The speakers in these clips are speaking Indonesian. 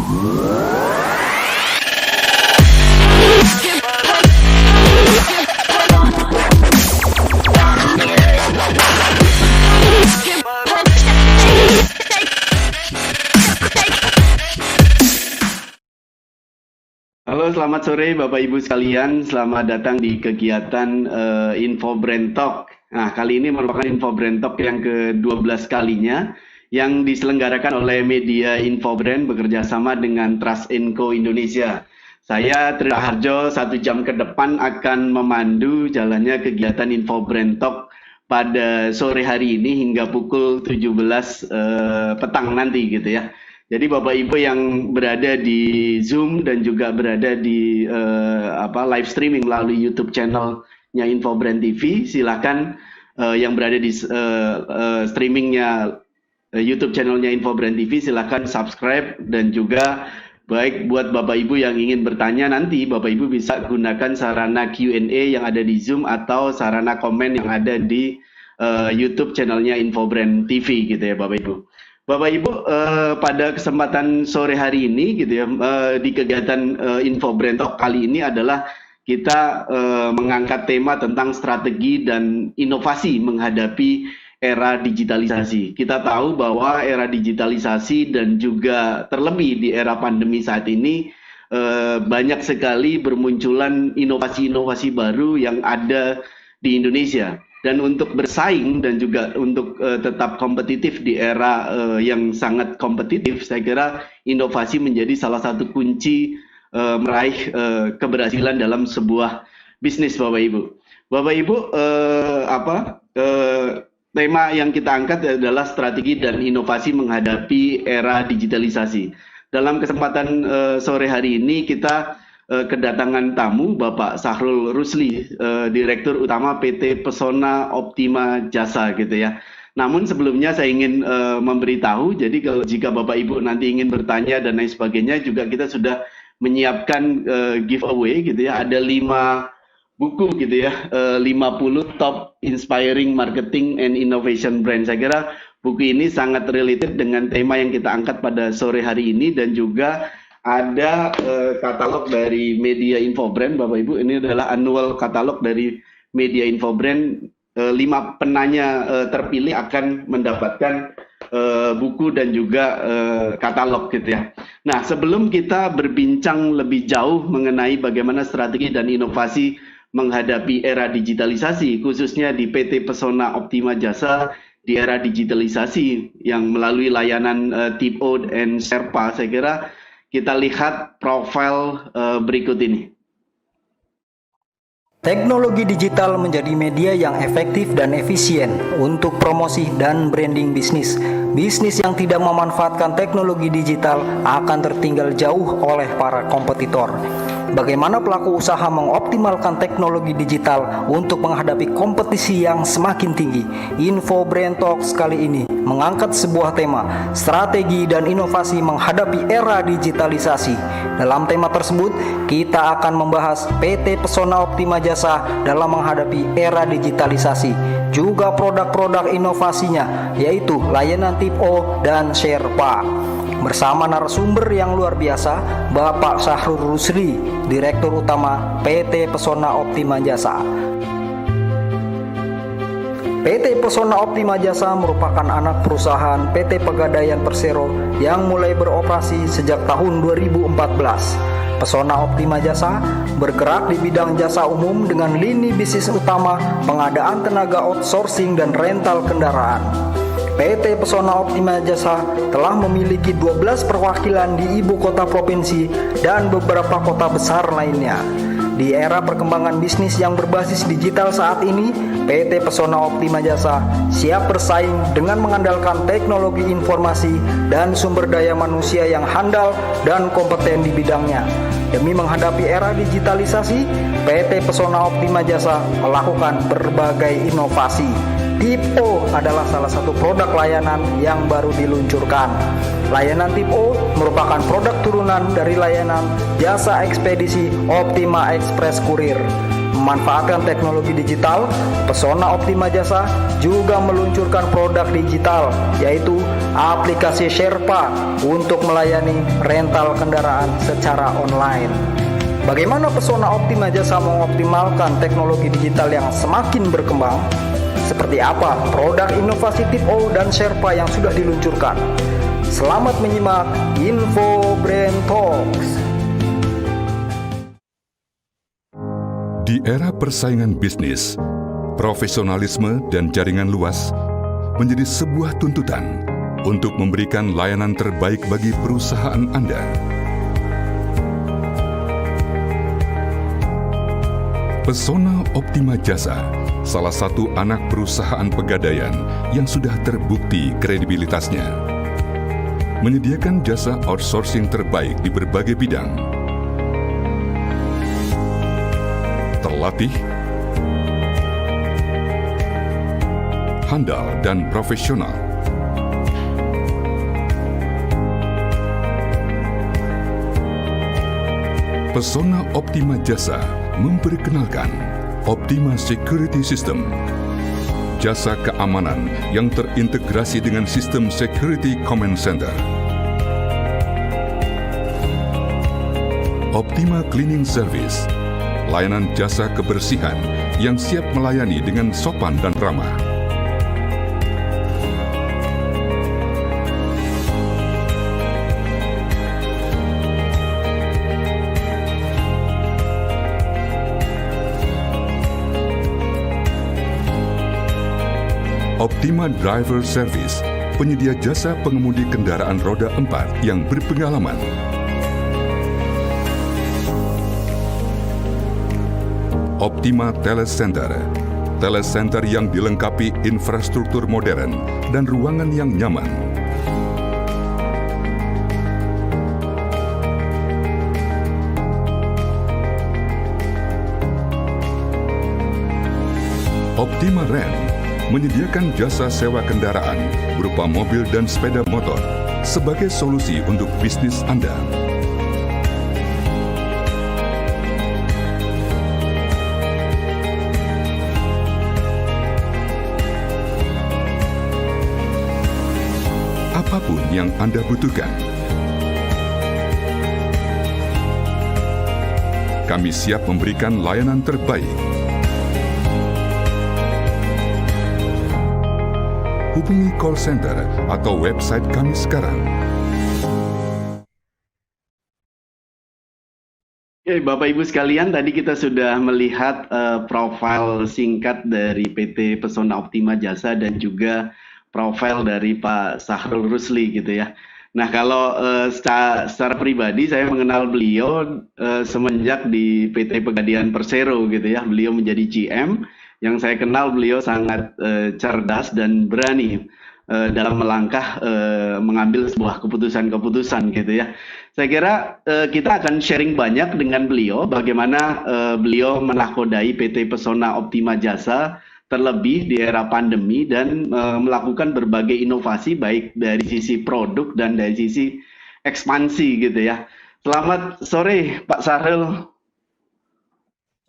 Halo, selamat sore Bapak Ibu sekalian. Selamat datang di kegiatan Info Brand Talk. Nah, kali ini merupakan Info Brand Talk yang ke-12 kalinya yang diselenggarakan oleh media Info Brand bekerja sama dengan Trust Co Indonesia. Saya Tri Harjo, 1 jam ke depan akan memandu jalannya kegiatan Info Brand Talk pada sore hari ini hingga pukul 17 petang nanti gitu ya. Jadi Bapak Ibu yang berada di Zoom dan juga berada di live streaming melalui YouTube channelnya Info Brand TV, silakan yang berada di streamingnya YouTube channelnya Info Brand TV, silakan subscribe. Dan juga baik buat Bapak Ibu yang ingin bertanya, nanti Bapak Ibu bisa gunakan sarana Q&A yang ada di Zoom atau sarana komen yang ada di YouTube channelnya Info Brand TV gitu ya Bapak Ibu. Bapak Ibu, pada kesempatan sore hari ini gitu ya, di kegiatan Info Brand Talk kali ini adalah kita mengangkat tema tentang strategi dan inovasi menghadapi era digitalisasi. Kita tahu bahwa era digitalisasi dan juga terlebih di era pandemi saat ini banyak sekali bermunculan inovasi-inovasi baru yang ada di Indonesia. Dan untuk bersaing dan juga untuk tetap kompetitif di era yang sangat kompetitif, saya kira inovasi menjadi salah satu kunci meraih keberhasilan dalam sebuah bisnis, Bapak Ibu. Bapak Ibu, tema yang kita angkat adalah strategi dan inovasi menghadapi era digitalisasi. Dalam kesempatan sore hari ini kita kedatangan tamu Bapak Sahrul Rusli, Direktur Utama PT Pesona Optima Jasa gitu ya. Namun sebelumnya saya ingin memberitahu, jadi jika Bapak Ibu nanti ingin bertanya dan lain sebagainya, juga kita sudah menyiapkan giveaway gitu ya. Ada 5 buku gitu ya, 50 Top Inspiring Marketing and Innovation Brand. Saya kira buku ini sangat related dengan tema yang kita angkat pada sore hari ini. Dan juga ada katalog dari media Info Brand, Bapak Ibu. Ini adalah annual katalog dari media Info Brand. 5 penanya terpilih akan mendapatkan buku dan juga katalog gitu ya. Nah, sebelum kita berbincang lebih jauh mengenai bagaimana strategi dan inovasi menghadapi era digitalisasi, khususnya di PT Pesona Optima Jasa di era digitalisasi yang melalui layanan TIPO dan Sherpa, saya kira kita lihat profil berikut ini. Teknologi digital menjadi media yang efektif dan efisien untuk promosi dan branding bisnis. Bisnis yang tidak memanfaatkan teknologi digital akan tertinggal jauh oleh para kompetitor. Bagaimana pelaku usaha mengoptimalkan teknologi digital untuk menghadapi kompetisi yang semakin tinggi? Info Brand Talks kali ini mengangkat sebuah tema, strategi dan inovasi menghadapi era digitalisasi. Dalam tema tersebut, kita akan membahas PT Pesona Optima Jasa dalam menghadapi era digitalisasi, juga produk-produk inovasinya, yaitu layanan TIPO dan Sherpa. Bersama narasumber yang luar biasa, Bapak Sahrul Rusli, Direktur Utama PT Pesona Optima Jasa. PT Pesona Optima Jasa merupakan anak perusahaan PT Pegadaian Persero yang mulai beroperasi sejak tahun 2014. Pesona Optima Jasa bergerak di bidang jasa umum dengan lini bisnis utama pengadaan tenaga outsourcing dan rental kendaraan. PT Pesona Optima Jasa telah memiliki 12 perwakilan di ibu kota provinsi dan beberapa kota besar lainnya. Di era perkembangan bisnis yang berbasis digital saat ini, PT Pesona Optima Jasa siap bersaing dengan mengandalkan teknologi informasi dan sumber daya manusia yang handal dan kompeten di bidangnya. Demi menghadapi era digitalisasi, PT Pesona Optima Jasa melakukan berbagai inovasi. TIPO adalah salah satu produk layanan yang baru diluncurkan. Layanan TIPO merupakan produk turunan dari layanan jasa ekspedisi Optima Express Courier. Memanfaatkan teknologi digital, Pesona Optima Jasa juga meluncurkan produk digital, yaitu aplikasi Sherpa untuk melayani rental kendaraan secara online. Bagaimana Pesona Optima Jasa mengoptimalkan teknologi digital yang semakin berkembang? Seperti apa produk inovasi Tip O dan Sherpa yang sudah diluncurkan? Selamat menyimak Info Brand Talks. Di era persaingan bisnis, profesionalisme dan jaringan luas menjadi sebuah tuntutan untuk memberikan layanan terbaik bagi perusahaan Anda. Pesona Optima Jasa, salah satu anak perusahaan pegadaian yang sudah terbukti kredibilitasnya, menyediakan jasa outsourcing terbaik di berbagai bidang. Terlatih, handal dan profesional. Pesona Optima Jasa memperkenalkan Optima Security System, jasa keamanan yang terintegrasi dengan sistem Security Command Center. Optima Cleaning Service, layanan jasa kebersihan yang siap melayani dengan sopan dan ramah. Optima Driver Service, penyedia jasa pengemudi kendaraan roda 4 yang berpengalaman. Optima Telecenter, telecenter yang dilengkapi infrastruktur modern dan ruangan yang nyaman. Optima Rent menyediakan jasa sewa kendaraan berupa mobil dan sepeda motor sebagai solusi untuk bisnis Anda. Apapun yang Anda butuhkan, kami siap memberikan layanan terbaik. Hubungi call center atau website kami sekarang. Oke, Bapak Ibu sekalian, tadi kita sudah melihat profil singkat dari PT Pesona Optima Jasa dan juga profil dari Pak Sahrul Rusli gitu ya. Nah, kalau secara pribadi saya mengenal beliau semenjak di PT Pegadaian Persero gitu ya. Beliau menjadi GM. Yang saya kenal beliau sangat cerdas dan berani dalam melangkah mengambil sebuah keputusan-keputusan gitu ya. Saya kira kita akan sharing banyak dengan beliau bagaimana beliau menakodai PT Pesona Optima Jasa terlebih di era pandemi dan melakukan berbagai inovasi baik dari sisi produk dan dari sisi ekspansi gitu ya. Selamat sore Pak Sahrul.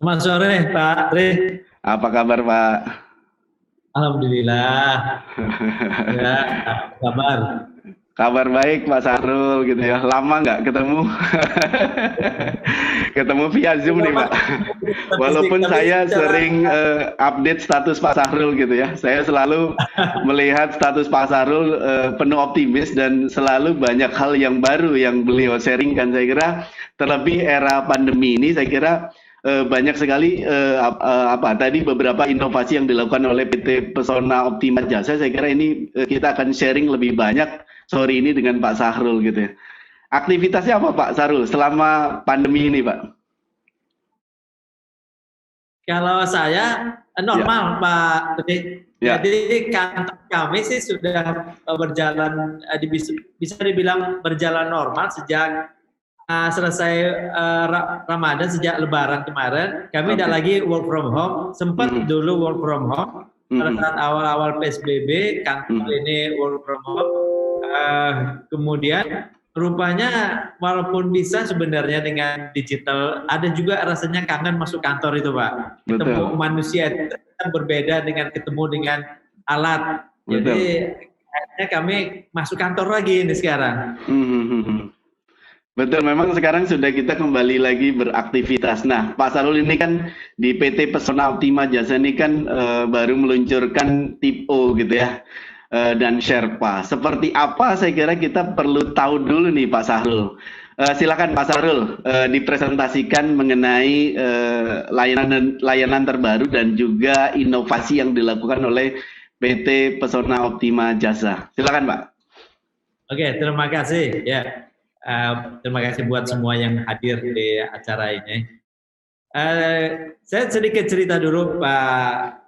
Selamat sore Pak Tri. Apa kabar Pak? Alhamdulillah. Ya, apa kabar? Kabar baik Pak Sahrul gitu ya. Lama nggak ketemu? Ketemu via Zoom nih Pak. Walaupun saya sering update status Pak Sahrul gitu ya. Saya selalu melihat status Pak Sahrul penuh optimis dan selalu banyak hal yang baru yang beliau sharingkan. Saya kira terlebih era pandemi ini saya kira banyak sekali tadi beberapa inovasi yang dilakukan oleh PT Pesona Optima Jasa. Saya kira ini kita akan sharing lebih banyak sore ini dengan Pak Sahrul gitu ya. Aktivitasnya apa Pak Sahrul selama pandemi ini Pak? Kalau saya normal ya. Pak Tri. Ya. Jadi kantor kami sih sudah berjalan bisa dibilang berjalan normal sejak selesai Ramadan, sejak Lebaran kemarin. Kami tidak lagi work from home. Sempat dulu work from home pada saat awal-awal PSBB, kantor ini work from home. Kemudian rupanya walaupun bisa sebenarnya dengan digital, ada juga rasanya kangen masuk kantor itu Pak. Ketemu manusia itu berbeda dengan ketemu dengan alat. Jadi akhirnya kami masuk kantor lagi ini sekarang. Betul, memang sekarang sudah kita kembali lagi beraktivitas. Nah, Pak Sarul ini kan di PT Pesona Optima Jasa ini kan baru meluncurkan TIPO gitu ya, dan Sherpa. Seperti apa saya kira kita perlu tahu dulu nih Pak Sarul. Silakan Pak Sarul dipresentasikan mengenai layanan terbaru dan juga inovasi yang dilakukan oleh PT Pesona Optima Jasa. Silakan Pak. Oke, terima kasih ya. Terima kasih buat semua yang hadir di acara ini. Saya sedikit cerita dulu Pak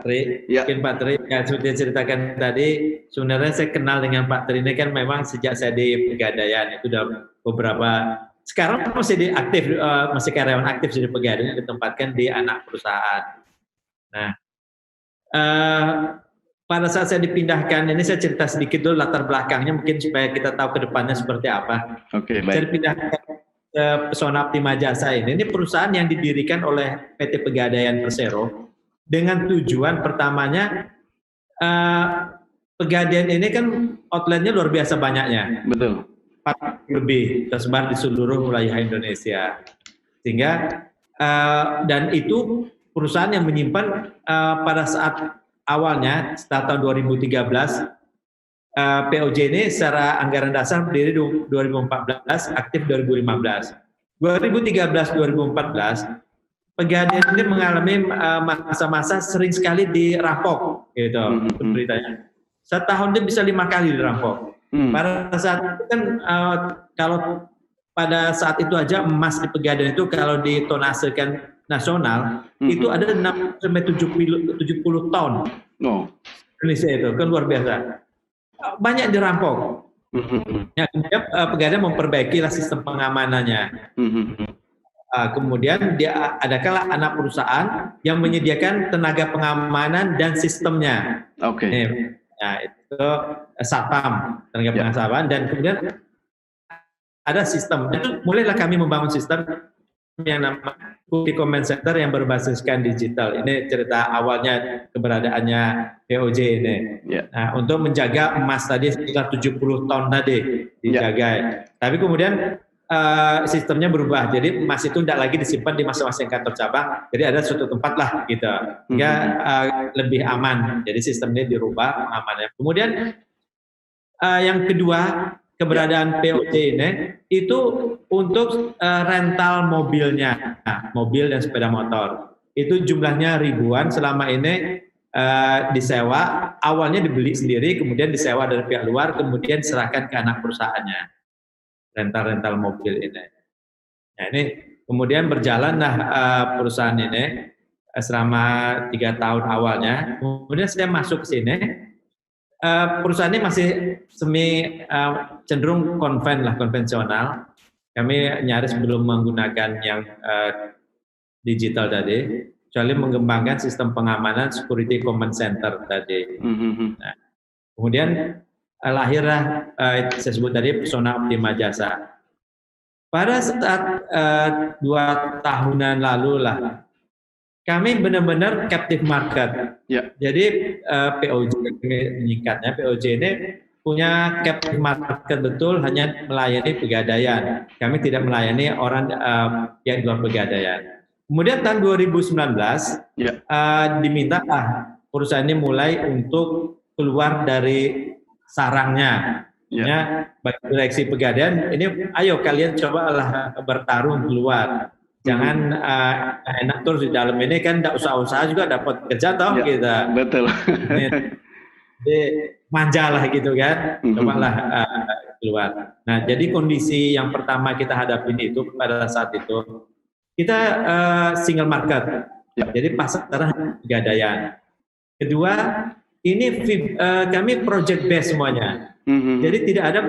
Tri. Mungkin Pak Tri, ya, seperti ceritakan tadi, sebenarnya saya kenal dengan Pak Tri ini kan memang sejak saya di Pegadaian, itu udah beberapa, sekarang masih aktif, masih karyawan aktif di Pegadaian, ditempatkan di anak perusahaan. Nah, pada saat saya dipindahkan, ini saya cerita sedikit dulu latar belakangnya mungkin supaya kita tahu ke depannya seperti apa. Oke, baik. Saya dipindahkan ke Pesona Optima Jasa ini perusahaan yang didirikan oleh PT Pegadaian Persero dengan tujuan pertamanya, Pegadaian ini kan outletnya luar biasa banyaknya. Betul. 4 lebih tersebar di seluruh wilayah Indonesia. Sehingga dan itu perusahaan yang menyimpan pada saat awalnya setelah tahun 2013 POJ ini secara anggaran dasar berdiri 2014, aktif 2015. 2013-2014 Pegadaian ini mengalami masa-masa sering sekali dirampok, gitu beritanya. Setahun dia bisa 5 kali dirampok. Pada saat itu kan kalau pada saat itu aja emas di Pegadaian itu kalau ditonasekan nasional itu ada 6-70 ton. Indonesia itu kan luar biasa. Banyak dirampok. Ya, kemudian Pegadaian memperbaiki sistem pengamanannya. Kemudian dia adakanlah anak perusahaan yang menyediakan tenaga pengamanan dan sistemnya. Oke. Nah, itu Satpam, tenaga pengamanan, dan kemudian ada sistem. Itu mulailah kami membangun sistem yang namanya Bukti Command Center yang berbasiskan digital. Ini cerita awalnya keberadaannya POJ ini. Nah, untuk menjaga emas tadi sekitar 70 ton tadi dijaga. Tapi kemudian sistemnya berubah. Jadi emas itu tidak lagi disimpan di masing-masing kantor cabang. Jadi ada suatu tempat lah gitu. Sehingga lebih aman. Jadi sistemnya dirubah pengamanannya. Kemudian yang kedua, keberadaan POJ ini itu untuk rental mobilnya, mobil dan sepeda motor. Itu jumlahnya ribuan. Selama ini disewa, awalnya dibeli sendiri, kemudian disewa dari pihak luar, kemudian diserahkan ke anak perusahaannya. Rental mobil ini. Nah, ini kemudian berjalanlah perusahaan ini selama 3 tahun awalnya. Kemudian saya masuk ke sini. Perusahaan ini masih cenderung konvensional. Kami nyaris belum menggunakan yang digital tadi, kecuali mengembangkan sistem pengamanan security command center tadi. Nah, kemudian lahirlah saya sebut tadi Pesona Optima Jasa. Pada saat 2 tahunan lalu lah, kami benar-benar captive market. Jadi POJ meningkatnya, POJ ini punya captive market betul, hanya melayani Pegadaian. Kami tidak melayani orang yang di luar Pegadaian. Kemudian tahun 2019 dimintalah perusahaan ini mulai untuk keluar dari sarangnya. Bagi direksi Pegadaian ini, ayo kalian cobalah bertarung keluar. Jangan enak terus di dalam ini, kan tidak usaha-usaha juga dapat kerja toh kita. Betul. Jadi manja lah gitu kan, cobalah keluar. Nah, jadi kondisi yang pertama kita hadapin itu pada saat itu kita single market, jadi pasar Pegadaian. Kedua, ini kami project based semuanya. Jadi tidak ada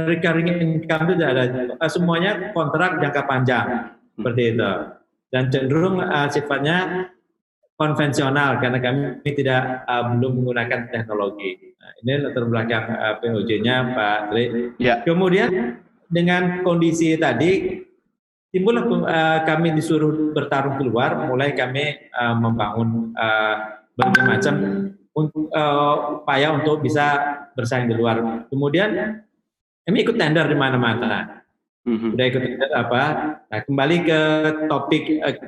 recurring income, tidak ada, semuanya kontrak jangka panjang. Seperti itu, dan cenderung sifatnya konvensional karena kami tidak belum menggunakan teknologi. Nah, ini latar belakang POJ-nya Pak Tri. Ya. Kemudian dengan kondisi tadi timbul kami disuruh bertarung keluar, mulai kami membangun berbagai macam upaya untuk bisa bersaing di luar. Kemudian kami ikut tender di mana-mana. Udah ikut tender apa? Nah, kembali ke topik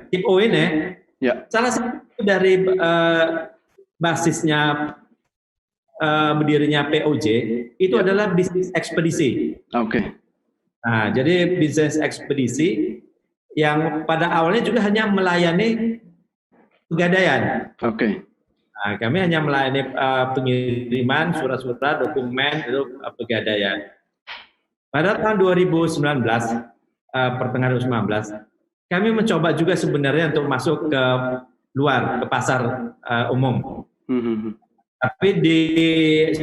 tip O ini. Ya. Salah satu dari basisnya berdirinya POJ itu adalah bisnis ekspedisi. Oke. Nah, jadi bisnis ekspedisi yang pada awalnya juga hanya melayani pegadaian. Oke. Nah, kami hanya melayani pengiriman surat-surat, dokumen itu pegadaian. Pada tahun 2019, pertengahan 2019, kami mencoba juga sebenarnya untuk masuk ke luar, ke pasar umum. Tapi di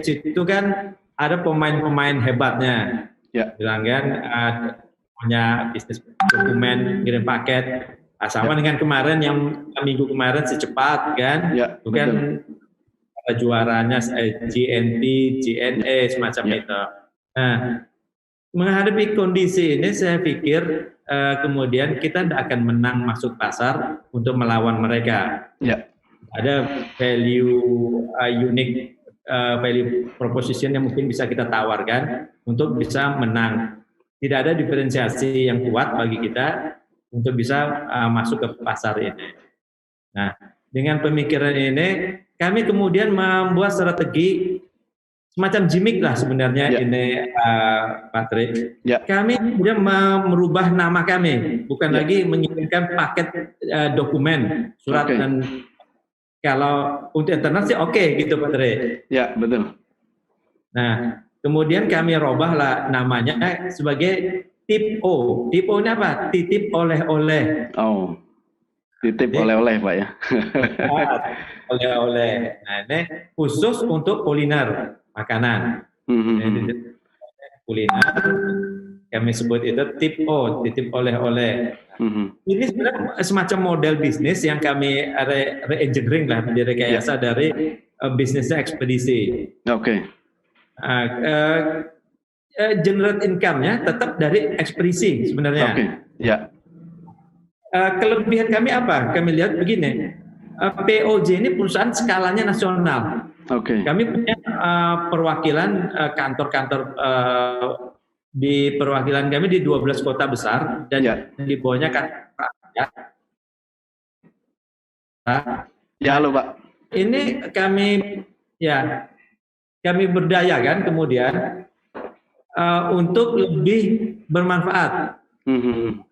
situ kan ada pemain-pemain hebatnya. Ya. Bilang kan punya bisnis dokumen, kirim paket. Sama dengan kemarin yang minggu kemarin secepat kan. Ya, bukan juaranya GNT, GNE semacam itu. Nah, menghadapi kondisi ini saya pikir kemudian kita tidak akan menang masuk pasar untuk melawan mereka. Ya. Ada value unik, value proposition yang mungkin bisa kita tawarkan untuk bisa menang. Tidak ada diferensiasi yang kuat bagi kita untuk bisa masuk ke pasar ini. Nah, dengan pemikiran ini kami kemudian membuat strategi semacam gimmick lah sebenarnya ini Pak Tri. Ya. Kami kemudian merubah nama kami, bukan lagi mengirimkan paket dokumen, surat dan kalau untuk internet sih oke gitu Pak Tri. Ya, betul. Nah, kemudian kami robahlah namanya sebagai tip O. Tip O ini apa? Titip oleh-oleh. Oh. Titip oleh-oleh Pak ya. Oleh-oleh. Nah, ini khusus untuk kuliner. Makanan. Kuliner, kami sebut itu tip O, titip oleh-oleh. Ini sebenarnya semacam model bisnis yang kami re-engineering lah, direkayasa dari bisnisnya ekspedisi. Oke. Generate income-nya tetap dari ekspedisi sebenarnya. Oke. Ya. Kelebihan kami apa? Kami lihat begini, POJ ini perusahaan skalanya nasional. Oke. Kami punya perwakilan kantor-kantor di perwakilan kami di 12 kota besar dan di bawahnya kantor rakyat. Ya, halo Pak. Ini kami berdayakan kemudian untuk lebih bermanfaat.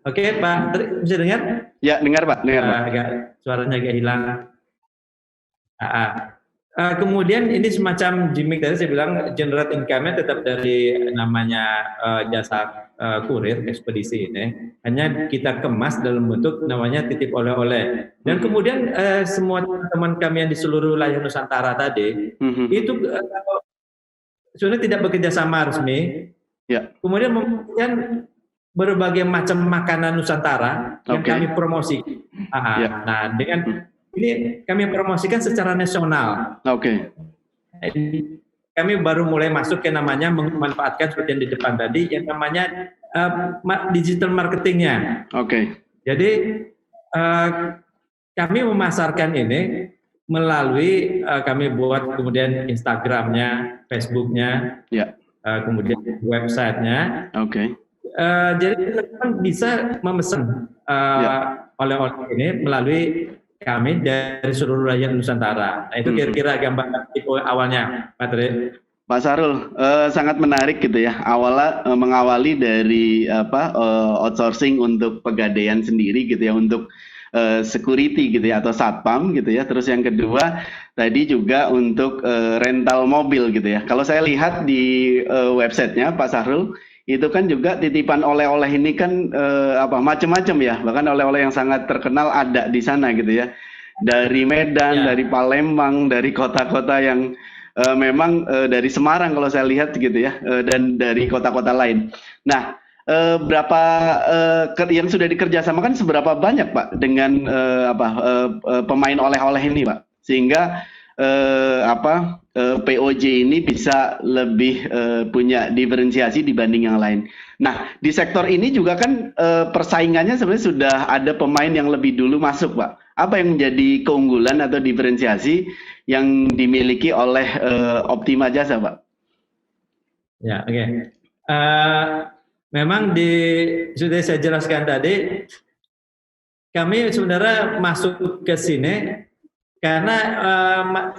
Oke, Pak, bisa dengar? Ya, dengar Pak, dengar Pak. Suaranya agak hilang. Kemudian ini semacam gimmick tadi saya bilang generate income-nya tetap dari namanya jasa kurir ekspedisi ini, hanya kita kemas dalam bentuk namanya titip oleh-oleh. Dan kemudian semua teman kami yang di seluruh wilayah Nusantara tadi itu sebenarnya tidak bekerja sama resmi. Ya. Kemudian mempunyai berbagai macam makanan Nusantara yang kami promosi. Nah, dengan ini kami promosikan secara nasional. Oke. Kami baru mulai masuk ke namanya memanfaatkan seperti yang di depan tadi, yang namanya digital marketingnya. Oke. Jadi kami memasarkan ini melalui kami buat kemudian Instagramnya, Facebooknya, kemudian websitenya. Oke. Jadi teman-teman bisa memesan oleh-oleh ini melalui kami dari seluruh wilayah Nusantara. Nah, itu kira-kira gambaran tipe awalnya, Pak Tri. Pak Sarul, sangat menarik gitu ya. Mengawali dari outsourcing untuk pegadaian sendiri gitu ya, untuk security gitu ya, atau satpam gitu ya. Terus yang kedua tadi juga untuk rental mobil gitu ya. Kalau saya lihat di websitenya Pak Sarul, itu kan juga titipan oleh-oleh ini kan macam-macam ya, bahkan oleh-oleh yang sangat terkenal ada di sana gitu ya, dari Medan, dari Palembang, dari kota-kota yang memang dari Semarang kalau saya lihat gitu ya, dan dari kota-kota lain. Nah, berapa yang sudah dikerjasamakan seberapa banyak Pak dengan pemain oleh-oleh ini Pak, sehingga POJ ini bisa lebih punya diferensiasi dibanding yang lain. Nah, di sektor ini juga kan persaingannya sebenarnya sudah ada pemain yang lebih dulu masuk Pak. Apa yang menjadi keunggulan atau diferensiasi yang dimiliki oleh Optima Jasa Pak? Ya, oke. Memang sudah saya jelaskan tadi, kami sebenarnya masuk ke sini karena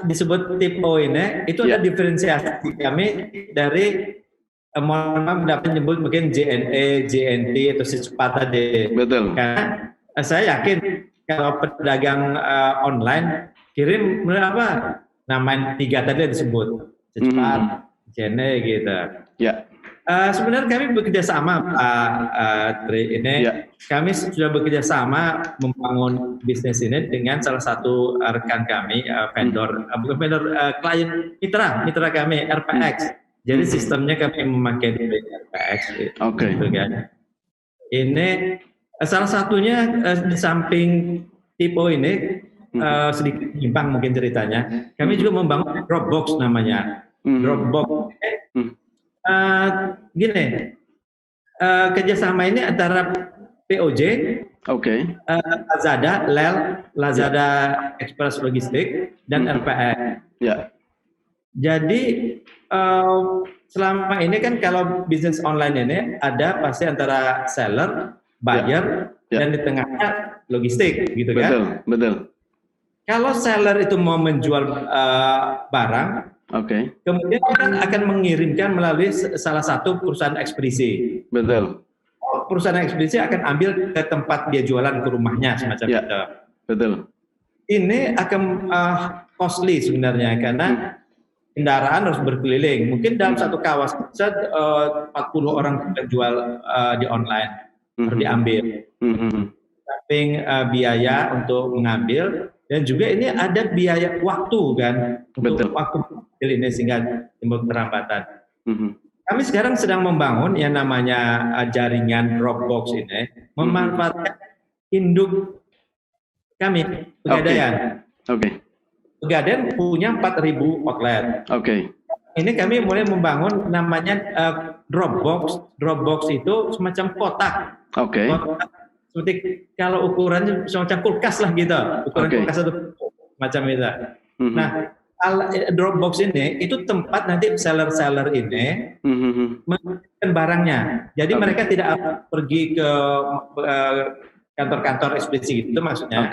disebut tip O ini, itu ada diferensiasi kami dari, mohon maaf dapat menyebut mungkin JNE, JNT atau secepatnya tadi. Betul. Karena saya yakin kalau pedagang online kirim namanya 3 tadi disebut secepat, JNE gitu. Ya. Sebenarnya kami bekerja sama Pak Tri ini. Kami sudah bekerja sama membangun bisnis ini dengan salah satu rekan kami, klien mitra kami RPX. Jadi sistemnya kami memakai di RPX. Oke. Gitu kan. Ini salah satunya di samping tipe ini sedikit menyimpang mungkin ceritanya. Kami juga membangun Dropbox namanya. Dropbox. Gini, kerjasama ini antara POJ, Lazada, Lazada Express Logistik, dan RPX. Ya. Jadi selama ini kan kalau bisnis online ini ada pasti antara seller, buyer, dan di tengahnya logistik, gitu kan? Betul. Kalau seller itu mau menjual barang, kemudian kan akan mengirimkan melalui salah satu perusahaan ekspedisi. Betul. Perusahaan ekspedisi akan ambil ke tempat dia jualan ke rumahnya semacam itu. Betul. Ini akan costly sebenarnya karena kendaraan harus berkeliling. Mungkin dalam satu kawasan 40 orang jual di online harus diambil. Samping biaya untuk mengambil, dan juga ini ada biaya waktu kan untuk waktu ini sehingga timbul keterlambatan. Kami sekarang sedang membangun yang namanya jaringan Dropbox ini, memanfaatkan induk kami Pegadaian. Pegadaian punya 4.000 outlet. Ini kami mulai membangun namanya Dropbox. Dropbox itu semacam kotak. Kotak seperti kalau ukurannya semacam kulkas lah gitu. Ukuran kulkas itu macam itu. Nah, Dropbox ini itu tempat nanti seller-seller ini mengirimkan barangnya. Jadi mereka tidak pergi ke kantor-kantor ekspedisi gitu maksudnya.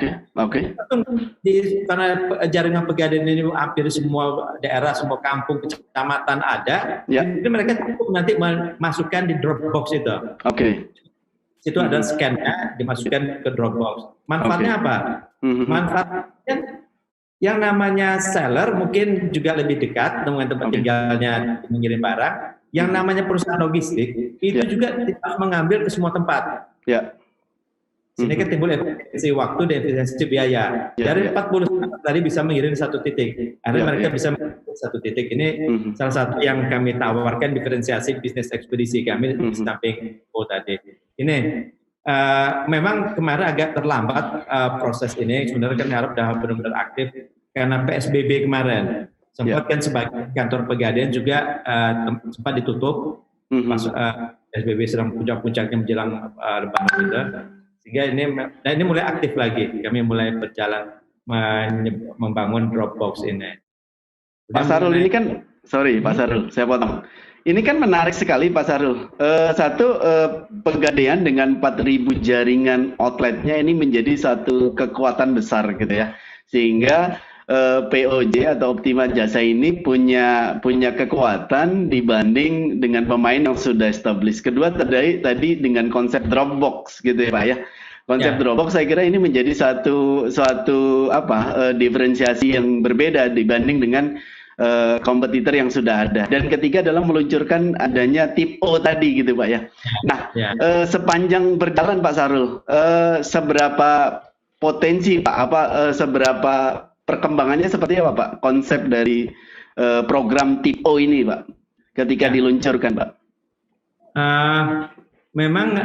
Karena jaringan Pegadaian ini hampir semua daerah, semua kampung, kecamatan ada. Jadi mereka cukup nanti masukkan di Dropbox itu. Itu ada scan-nya, dimasukkan ke Dropbox. Manfaatnya apa? Manfaatnya yang namanya seller mungkin juga lebih dekat dengan tempat tinggalnya mengirim barang. Yang namanya perusahaan logistik itu juga tidak mengambil ke semua tempat. Sini kan timbul efisiensi waktu dan efisiensi biaya. Dari 40 tadi bisa mengirim satu titik. Akhirnya mereka bisa mengirim satu titik. Ini salah satu yang kami tawarkan diferensiasi bisnis ekspedisi kami di samping tadi. Ini memang kemarin agak terlambat proses ini. Sebenarnya kan harap sudah benar-benar aktif karena PSBB kemarin. Sempat kan sebagai kantor Pegadaian juga sempat ditutup. PSBB sedang puncak-puncaknya menjelang Lebaran itu. Sehingga ini mulai aktif lagi. Kami mulai berjalan membangun Dropbox ini. Pak Sarul ini kan, Pak Sarul, saya potong. Ini kan menarik sekali Pak Sarul. Pegadaian dengan 4.000 jaringan outletnya ini menjadi satu kekuatan besar gitu ya. Sehingga POJ atau Optima Jasa ini punya kekuatan dibanding dengan pemain yang sudah established. Kedua tadi dengan konsep Dropbox gitu ya Pak ya. Konsep Dropbox saya kira ini menjadi suatu diferensiasi yang berbeda dibanding dengan kompetitor yang sudah ada. Dan ketiga adalah meluncurkan adanya tip O tadi gitu Pak ya. Nah, sepanjang berjalan Pak Sarul, seberapa potensi Pak, seberapa perkembangannya seperti apa Pak? Konsep dari program tip O ini Pak, ketika diluncurkan Pak? memang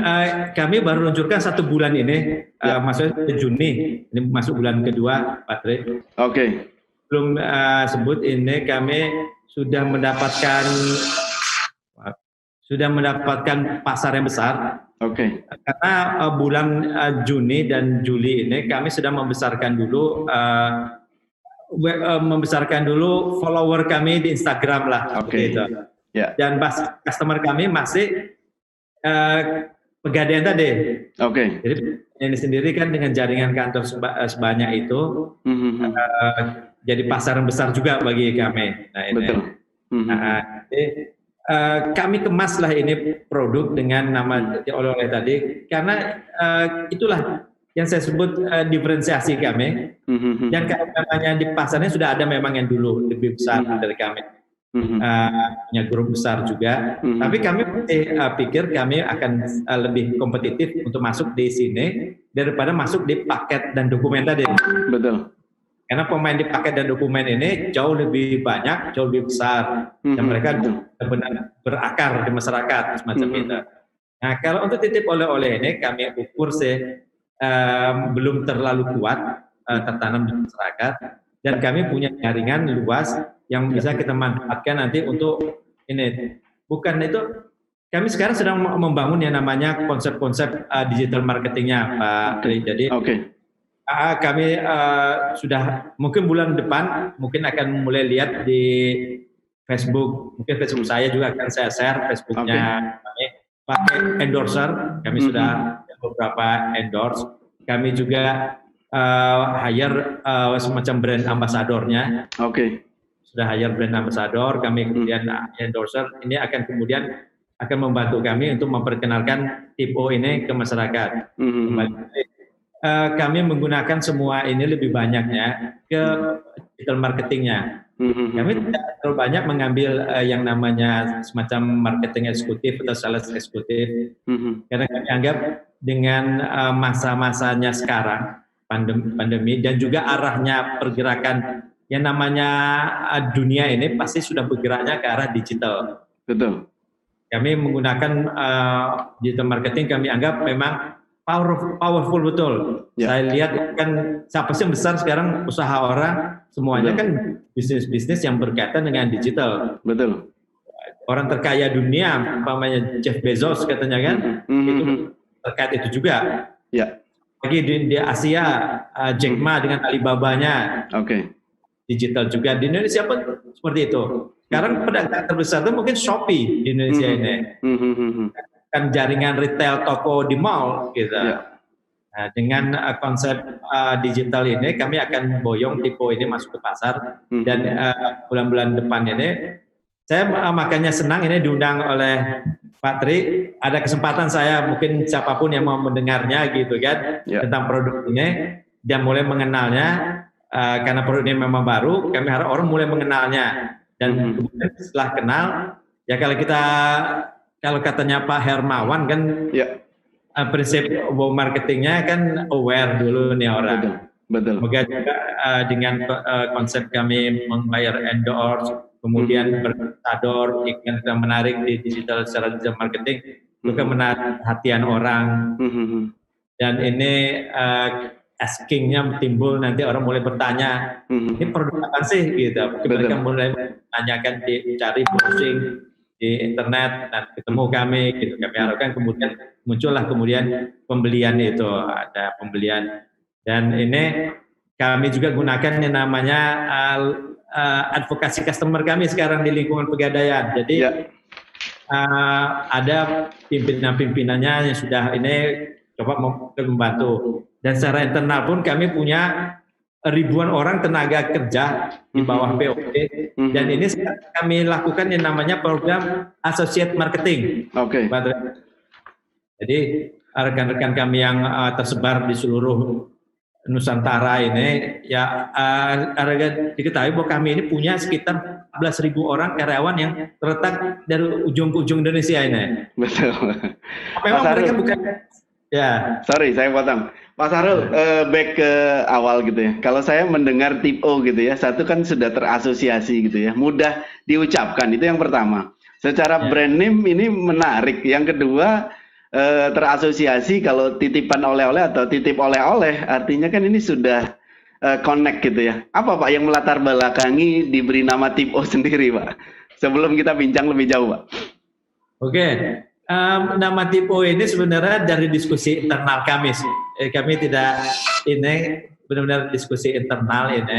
kami baru luncurkan 1 bulan ini, maksudnya Juni, ini masuk bulan kedua, Pak Tri. Oke. Belum sebut ini kami sudah mendapatkan pasar yang besar. Oke. Karena bulan Juni dan Juli ini kami sudah membesarkan dulu follower kami di Instagram lah. Oke. Gitu. Ya. Dan customer kami masih Pegadaian tadi. Oke. Jadi ini sendiri kan dengan jaringan kantor sebanyak itu jadi pasar yang besar juga bagi kami. Nah, ini. Betul. Jadi, kami kemaslah ini produk dengan nama oleh-oleh tadi karena itulah yang saya sebut diferensiasi kami. Dan kalau namanya di pasarnya sudah ada memang yang dulu lebih besar dari kami. Punya grup besar juga, tapi kami pikir kami akan lebih kompetitif untuk masuk di sini daripada masuk di paket dan dokumen tadi. Betul. Karena pemain di paket dan dokumen ini jauh lebih banyak, jauh lebih besar, dan mereka benar berakar di masyarakat semacam itu. Nah, kalau untuk titip oleh-oleh ini kami ukur belum terlalu kuat tertanam di masyarakat, dan kami punya jaringan luas yang bisa kita manfaatkan nanti untuk ini. Bukan itu, kami sekarang sedang membangun yang namanya konsep-konsep digital marketingnya, Pak Tri. Jadi kami sudah mungkin bulan depan mungkin akan mulai lihat di Facebook. Mungkin Facebook saya juga akan saya share Facebooknya. Pakai endorser, kami sudah beberapa endorse. Kami juga hire semacam brand ambasadornya. Sudah hire brand ambassador, kami kemudian endorser. Ini akan kemudian membantu kami untuk memperkenalkan Tipo ini ke masyarakat. Kami menggunakan semua ini lebih banyaknya ke digital marketingnya. Kami tidak terlalu banyak mengambil yang namanya semacam marketing eksekutif atau sales eksekutif. Karena kami anggap dengan masa-masanya sekarang, pandemi dan juga arahnya pergerakan yang namanya dunia ini pasti sudah bergeraknya ke arah digital. Betul. Kami menggunakan digital marketing, kami anggap memang powerful betul. Saya lihat kan siapa sih yang besar sekarang usaha orang semuanya kan bisnis-bisnis yang berkaitan dengan digital. Betul. Orang terkaya dunia, umpamanya Jeff Bezos katanya kan, itu terkait itu juga. Ya. Lagi di Asia, Jack Ma dengan Alibabanya. Digital juga di Indonesia pun seperti itu. Sekarang pedagang terbesar itu mungkin Shopee di Indonesia ini. Kan jaringan retail toko di mall gitu. Nah, dengan konsep digital ini kami akan boyong Tipo ini masuk ke pasar dan bulan-bulan depan ini saya makanya senang ini diundang oleh Pak Tri. Ada kesempatan saya mungkin siapapun yang mau mendengarnya gitu kan tentang produk ini dan mulai mengenalnya. Karena produk ini memang baru, kami harap orang mulai mengenalnya dan kemudian setelah kenal, ya kalau katanya Pak Hermawan kan prinsip marketingnya kan aware dulu nih orang. Betul. Semoga juga dengan konsep kami membayar endorse, kemudian bersador, iklan yang menarik di digital secara digital marketing, juga menarik perhatian orang. Dan ini asking-nya timbul, nanti orang mulai bertanya, ini produk apa sih gitu. Mereka mulai menanyakan, dicari browsing di internet, dan ketemu kami gitu. Kami harapkan kemudian muncullah kemudian pembelian itu, ada pembelian. Dan ini kami juga gunakan yang namanya advokasi customer kami sekarang di lingkungan Pegadaian. Jadi ada pimpinan-pimpinannya yang sudah ini coba membantu. Dan secara internal pun kami punya ribuan orang tenaga kerja di bawah BOP dan ini kami lakukan yang namanya program associate marketing. Jadi rekan-rekan kami yang tersebar di seluruh Nusantara ini ya diketahui bahwa kami ini punya sekitar 14.000 orang karyawan yang terletak dari ujung ke ujung Indonesia ini. Betul. Memang mereka bukan sorry saya potong. Pak Sarul, back ke awal gitu ya. Kalau saya mendengar Tipo gitu ya, satu kan sudah terasosiasi gitu ya, mudah diucapkan, itu yang pertama. Secara brand name ini menarik. Yang kedua, terasosiasi kalau titipan oleh-oleh atau titip oleh-oleh, artinya kan ini sudah connect gitu ya. Apa Pak yang melatar belakangi diberi nama tip O sendiri Pak? Sebelum kita bincang lebih jauh Pak. Oke, nama tip O ini sebenarnya dari diskusi internal kami sih. Kami tidak ini benar-benar diskusi internal ini.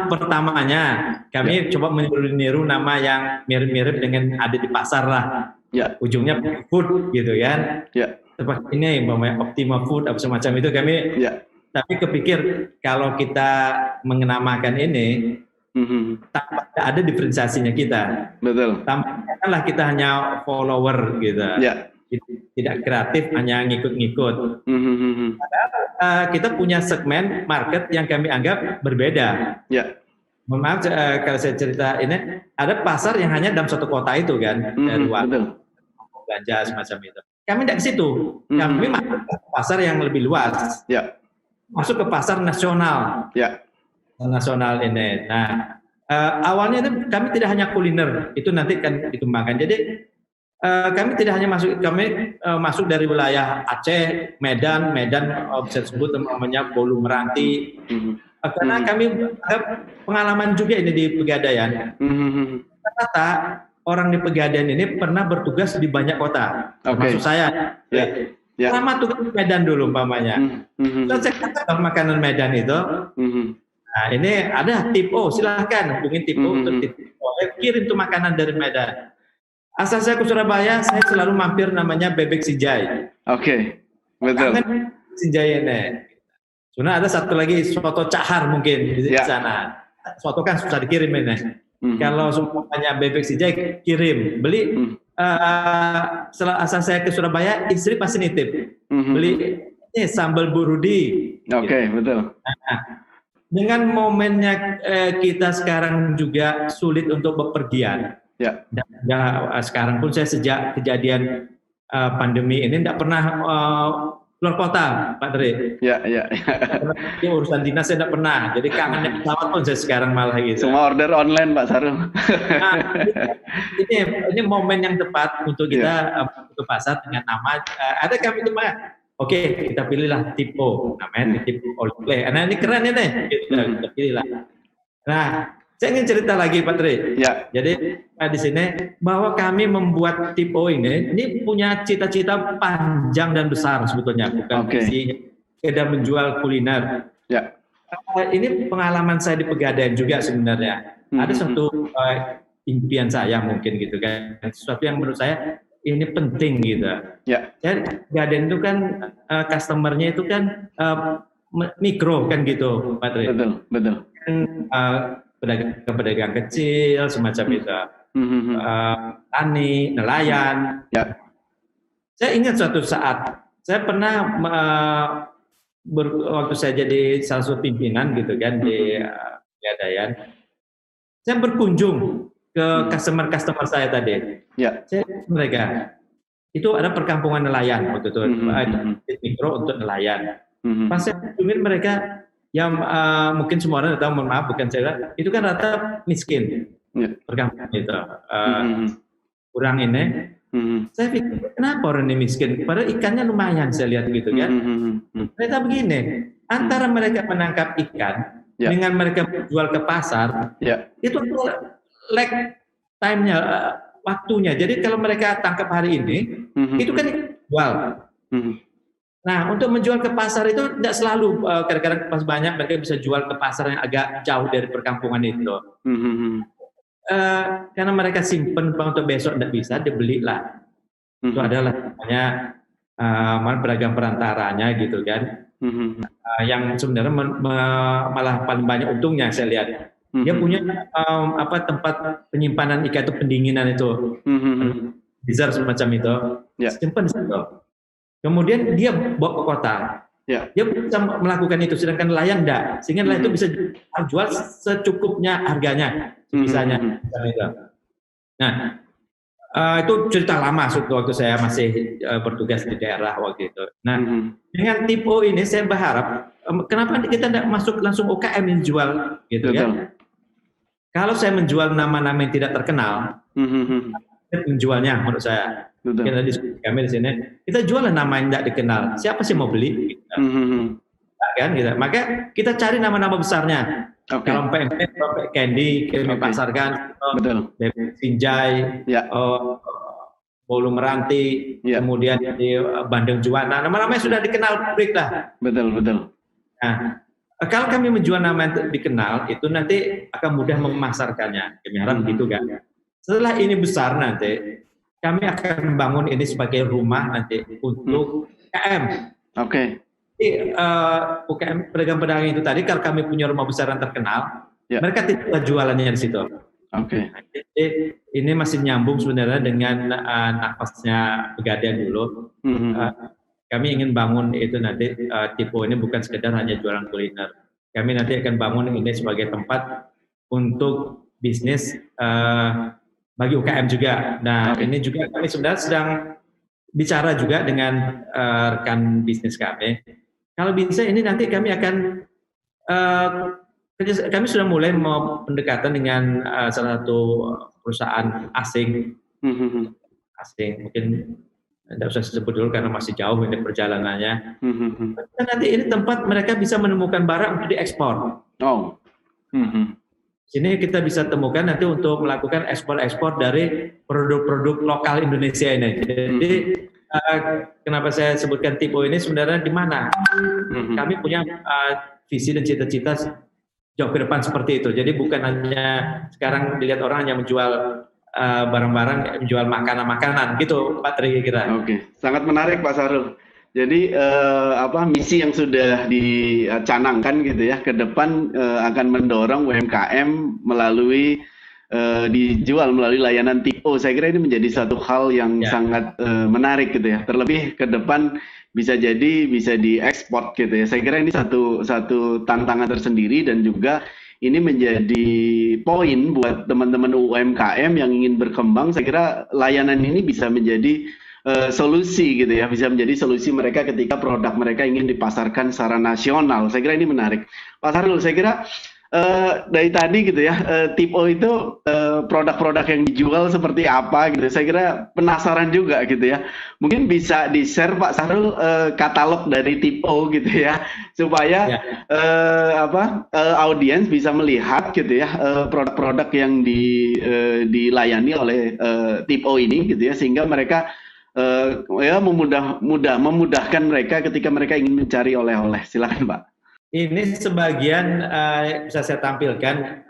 Pertamanya kami coba meniru nama yang mirip-mirip dengan ada di pasar lah. Ya. Ujungnya food gitu kan. Ya. Seperti ini Optima Food apa semacam itu kami. Ya. Tapi kepikir kalau kita mengenamakan ini tanpa ada diferensiasinya kita. Betul. Tampaklah kita hanya follower gitu. Ya. Tidak kreatif, hanya ngikut-ngikut. Kita punya segmen market yang kami anggap berbeda. Ya. Mohon maaf kalau saya cerita ini, ada pasar yang hanya dalam satu kota itu kan, dari warung, belanja semacam itu. Kami tidak ke situ. Kami masuk ke pasar yang lebih luas. Ya. Masuk ke pasar nasional. Ya. Nasional ini. Nah, awalnya itu kami tidak hanya kuliner, itu nanti kan dikembangkan. Jadi kami tidak hanya masuk dari wilayah Aceh, Medan bisa disebut namanya Bolu Meranti. Karena kami pengalaman juga ini di Pegadaian. Ternyata orang di Pegadaian ini pernah bertugas di banyak kota. Termasuk saya. Pertama tugas di Medan dulu umpamanya. Terus saya katakan makanan Medan itu. Nah, ini ada tip O, silahkan hubungin tip O untuk tip O. Kirim tuh makanan dari Medan. Asal saya ke Surabaya, saya selalu mampir namanya Bebek Sinjai. Oke, betul. Sinjai ini. Sebenarnya ada satu lagi soto cahar mungkin di sana. Soto kan susah dikirim ini. Kalau semuanya Bebek Sinjai kirim, beli. Asal saya ke Surabaya, istri pasti nitip. Beli sambal burudi. Oke, betul. Nah, dengan momennya kita sekarang juga sulit untuk bepergian. Ya. Sekarang pun saya sejak kejadian pandemi ini tidak pernah keluar kota, Pak Tri. Ya. Ini urusan dinas saya tidak pernah. Jadi kangen pesawat pun saya sekarang malah gitu. Semua order online, Pak Sarul. Nah, ini momen yang tepat untuk kita ke pasar dengan nama. Ada kami cuma, oke, kita pilihlah Tipo, namanya Tipo Oleh. Nah ini keren ini, kita pilihlah. Nah. Saya ingin cerita lagi Pak Tri. Ya. Jadi di sini bahwa kami membuat tip O ini punya cita-cita panjang dan besar sebetulnya, bukan sekedar menjual kuliner. Ya. Ini pengalaman saya di Pegadaian juga sebenarnya. Ada satu impian saya mungkin gitu kan, sesuatu yang menurut saya ini penting gitu. Ya. Jadi Pegadaian itu kan customer-nya itu kan mikro kan gitu, Pak Tri. Betul. Pedagang kecil semacam itu, tani, nelayan. Ya. Saya ingat suatu saat saya pernah waktu saya jadi salah satu pimpinan gitu kan di Pegadaian, saya berkunjung ke customer saya tadi. Ya. Mereka itu ada perkampungan nelayan waktu itu, mikro untuk nelayan. Pas saya kunjungin mereka. Yang mungkin semua orang tahu, mohon maaf bukan saya, itu kan rata miskin, perkampungan itu kurang ini. Saya pikir kenapa orang ini miskin? Padahal ikannya lumayan saya lihat gitu kan. Ternyata begini, antara mereka menangkap ikan dengan mereka jual ke pasar, itu lag time-nya, waktunya. Jadi kalau mereka tangkap hari ini, itu kan jual. Nah, untuk menjual ke pasar itu tidak selalu, kadang-kadang pas banyak mereka bisa jual ke pasar yang agak jauh dari perkampungan itu. Karena mereka simpen untuk besok tidak bisa, dibelilah. Itu adalah namanya pedagang perantaranya gitu kan. Yang sebenarnya malah paling banyak untungnya saya lihat. Dia punya tempat penyimpanan ikan itu, pendinginan itu, freezer semacam itu, simpan di situ. Kemudian dia bawa ke kota. Dia bisa melakukan itu, sedangkan nelayan enggak. Sehingga nelayan itu bisa jual secukupnya harganya, sebisanya. Nah, itu cerita lama waktu saya masih bertugas di daerah waktu itu. Nah, dengan tip O ini saya berharap, kenapa kita tidak masuk langsung UKM yang jual gitu kan? Kalau saya menjual nama-nama yang tidak terkenal, menjualnya menurut saya. Betul. Mungkin ada diskusi kami di sini. Kita jual nama yang tidak dikenal. Siapa sih mau beli? Gitu. Kan, gitu. Maka kita cari nama-nama besarnya. Kalau PMP, Candy, kami pasarkan. Betul. Sinjai, Bolu Meranti, kemudian di Bandeng Juwana. Nama-namanya sudah dikenal publik lah. Betul. Nah, kalau kami menjual nama yang dikenal, itu nanti akan mudah memasarkannya. Kami harap begitu kan. Setelah ini besar nanti, kami akan membangun ini sebagai rumah nanti untuk UKM. Jadi, UKM pedagang-pedagang itu tadi, kalau kami punya rumah besar yang terkenal, mereka tidak jualannya di situ. Jadi ini masih nyambung sebenarnya dengan nafasnya Pegadaian dulu. Kami ingin bangun itu nanti Tipo ini bukan sekedar hanya jualan kuliner. Kami nanti akan bangun ini sebagai tempat untuk bisnis bagi UKM juga. Nah, ini juga kami sebenarnya sedang bicara juga dengan rekan bisnis kami. Kalau bisa ini nanti kami akan kami sudah mulai mau pendekatan dengan salah satu perusahaan asing. Mungkin tidak usah disebut dulu karena masih jauh ini perjalanannya. Dan nanti ini tempat mereka bisa menemukan barang untuk diekspor. Sini kita bisa temukan nanti untuk melakukan ekspor dari produk-produk lokal Indonesia ini. Jadi kenapa saya sebutkan Tipo ini sebenarnya di mana? Kami punya visi dan cita-cita jauh ke depan seperti itu. Jadi bukan hanya sekarang dilihat orang hanya menjual barang-barang, menjual makanan-makanan gitu, Pak Tri kira. Sangat menarik Pak Sahrul. Jadi misi yang sudah dicanangkan gitu ya ke depan akan mendorong UMKM melalui dijual melalui layanan Tipo. Saya kira ini menjadi satu hal yang sangat menarik gitu ya. Terlebih ke depan bisa diekspor gitu ya. Saya kira ini satu tantangan tersendiri dan juga ini menjadi poin buat teman-teman UMKM yang ingin berkembang. Saya kira layanan ini bisa menjadi solusi gitu ya, bisa menjadi solusi mereka ketika produk mereka ingin dipasarkan secara nasional. Saya kira ini menarik. Pak Sahrul, saya kira dari tadi gitu ya, Tipo itu produk-produk yang dijual seperti apa gitu. Saya kira penasaran juga gitu ya. Mungkin bisa di-share Pak Sahrul katalog dari Tipo gitu ya, supaya audiens bisa melihat gitu ya produk-produk yang dilayani oleh Tipo ini gitu ya, sehingga mereka memudahkan mereka ketika mereka ingin mencari oleh-oleh. Silakan Pak. Ini sebagian bisa saya tampilkan.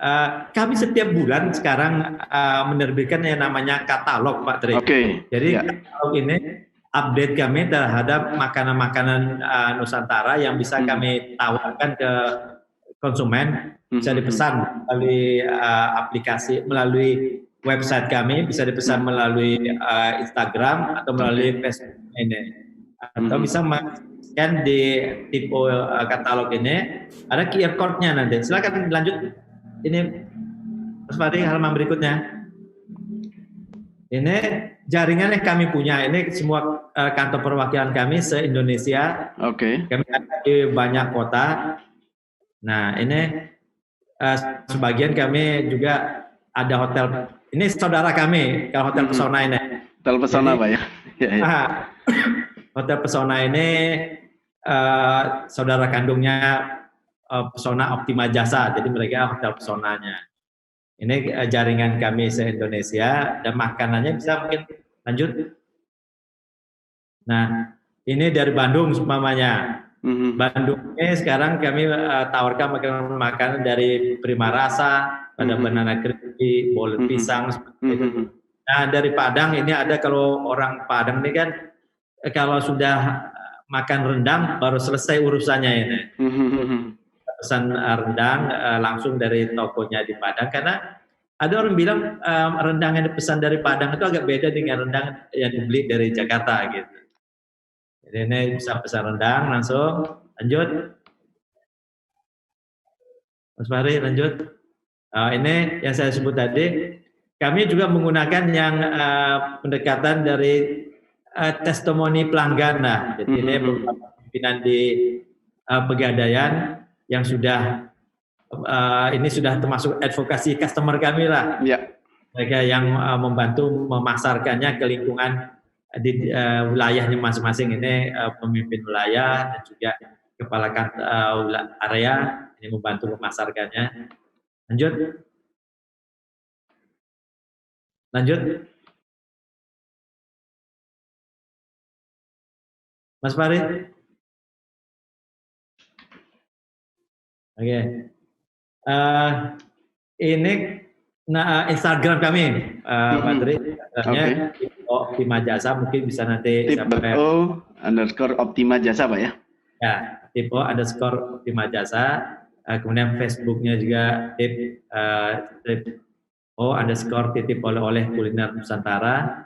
Kami setiap bulan sekarang menerbitkan yang namanya katalog, Pak Tri. Jadi katalog ini update kami terhadap makanan-makanan Nusantara yang bisa kami tawarkan ke konsumen. Bisa dipesan melalui aplikasi, melalui website kami, bisa dipesan melalui Instagram atau melalui Facebook ini, atau bisa kan di Tipo katalog ini ada QR code-nya nanti. Silakan lanjut. Ini Mas Fadli halaman berikutnya. Ini jaringan yang kami punya. Ini semua kantor perwakilan kami se-Indonesia. Kami ada di banyak kota. Nah, ini sebagian kami juga ada hotel. Ini saudara kami, kalau Hotel Pesona ini. Hotel Pesona, Pak ya. Hotel Pesona ini saudara kandungnya Pesona Optima Jasa, jadi mereka hotel Pesonanya. Ini jaringan kami se-Indonesia, dan makanannya bisa mungkin lanjut. Nah, ini dari Bandung umpamanya. Bandung ini sekarang kami tawarkan makanan dari Prima Rasa, ada banana crispy, bolet pisang seperti itu. Nah, dari Padang ini ada, kalau orang Padang ini kan kalau sudah makan rendang baru selesai urusannya ini. Pesan rendang langsung dari tokonya di Padang, karena ada orang bilang rendang yang dipesan dari Padang itu agak beda dengan rendang yang dibeli dari Jakarta gitu. Jadi ini bisa pesan rendang langsung. Lanjut, Mas Fahri, lanjut. Ini yang saya sebut tadi. Kami juga menggunakan yang pendekatan dari testimoni pelanggan. Nah, jadi ini beberapa pimpinan di Pegadaian yang sudah ini sudah termasuk advokasi customer kami lah. mereka yang membantu memasarkannya ke lingkungan di wilayahnya masing-masing. Ini pemimpin wilayah dan juga kepala area ini membantu memasarkannya. Lanjut, Mas Farid. Oke. Ini Instagram kami, Pak Tri. Instagramnya Optima Jasa, mungkin bisa nanti sampai _Optima Jasa, Pak ya? Ya, _Optima Jasa. Kemudian Facebooknya juga _titip oleh-oleh kuliner Nusantara.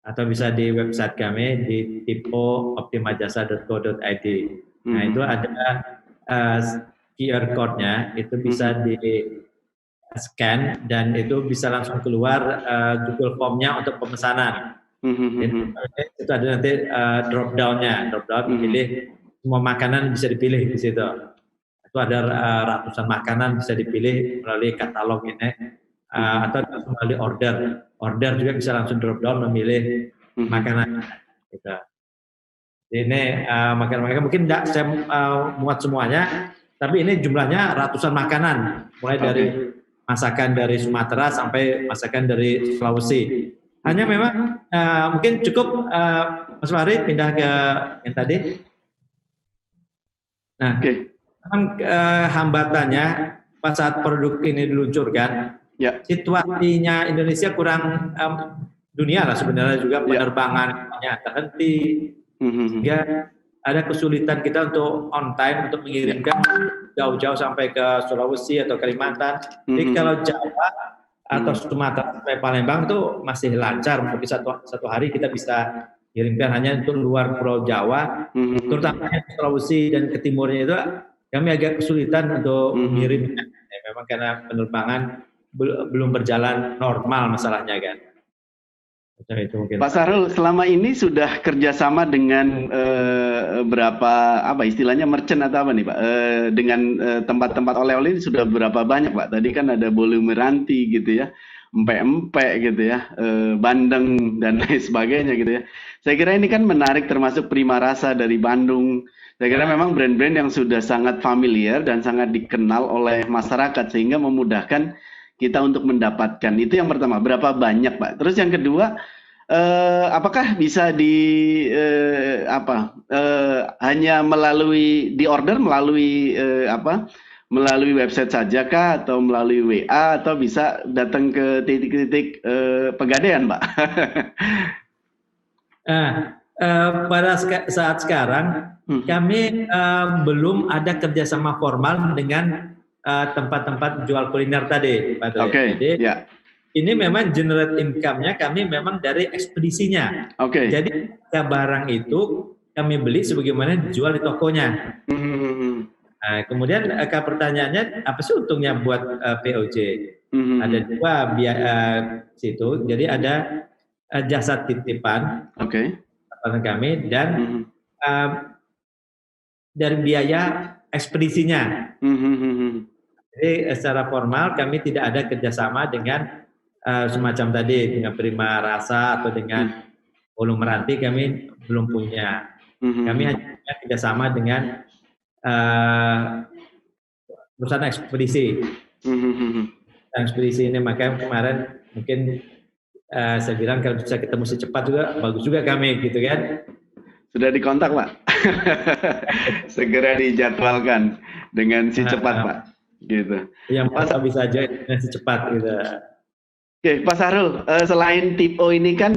Atau bisa di website kami di tipooptimajasa.co.id. Nah, itu ada QR code-nya, itu bisa di scan dan itu bisa langsung keluar Google Form-nya untuk pemesanan. Itu ada nanti drop down pilih semua makanan bisa dipilih di situ. Itu ada ratusan makanan bisa dipilih melalui katalog ini atau melalui order juga bisa langsung drop down memilih makanan. Gitu. Ini makanan mungkin tidak saya muat semuanya, tapi ini jumlahnya ratusan makanan, mulai dari masakan dari Sumatera sampai masakan dari Sulawesi. Hanya memang mungkin cukup Mas Farid pindah ke yang tadi. Nah, memang hambatannya pas saat produk ini diluncurkan, situasinya Indonesia kurang dunia lah sebenarnya juga penerbangannya terhenti. Ya, ada kesulitan kita untuk on time untuk mengirimkan jauh-jauh sampai ke Sulawesi atau Kalimantan. Jadi kalau Jawa atau Sumatera sampai Palembang itu masih lancar, mungkin satu hari kita bisa kirimkan. Hanya untuk luar Pulau Jawa, terutama Sulawesi dan ke timurnya itu kami agak kesulitan untuk mengirimnya. Ya, memang karena penerbangan belum berjalan normal masalahnya kan. Itu mungkin. Pak Sahrul, selama ini sudah kerjasama dengan berapa istilahnya merchant atau apa nih Pak? Dengan tempat-tempat oleh-oleh ini sudah berapa banyak Pak? Tadi kan ada Bolu Meranti gitu ya, empek-empek gitu ya, bandeng dan lain sebagainya gitu ya. Saya kira ini kan menarik, termasuk Prima Rasa dari Bandung. Saya kira memang brand-brand yang sudah sangat familiar dan sangat dikenal oleh masyarakat sehingga memudahkan kita untuk mendapatkan. Itu yang pertama, berapa banyak Pak? Terus yang kedua, apakah bisa hanya melalui order melalui melalui website saja kah, atau melalui WA, atau bisa datang ke titik-titik pegadaian Pak? Pada saat sekarang kami belum ada kerjasama formal dengan tempat-tempat jual kuliner tadi, Pak. Jadi ini memang generate income-nya kami memang dari ekspedisinya. Jadi barang itu kami beli sebagaimana dijual di tokonya. Nah, kemudian pertanyaannya apa sih untungnya buat POJ? Ada dua situ. Jadi ada jasa titipan kami dan dari biaya ekspedisinya. Jadi secara formal kami tidak ada kerjasama dengan semacam tadi dengan Prima Rasa atau dengan Bolu Meranti, kami belum punya. Kami hanya kerjasama dengan perusahaan ekspedisi. Ekspedisi ini makanya kemarin mungkin saya bilang kalau bisa ketemu secepat juga bagus juga kami gitu kan. Sudah dikontak Pak. Segera dijadwalkan dengan si cepat Pak. Gitu. Yang bisa aja dengan si cepat gitu. Oke, Pak Sahrul, selain Tipo ini kan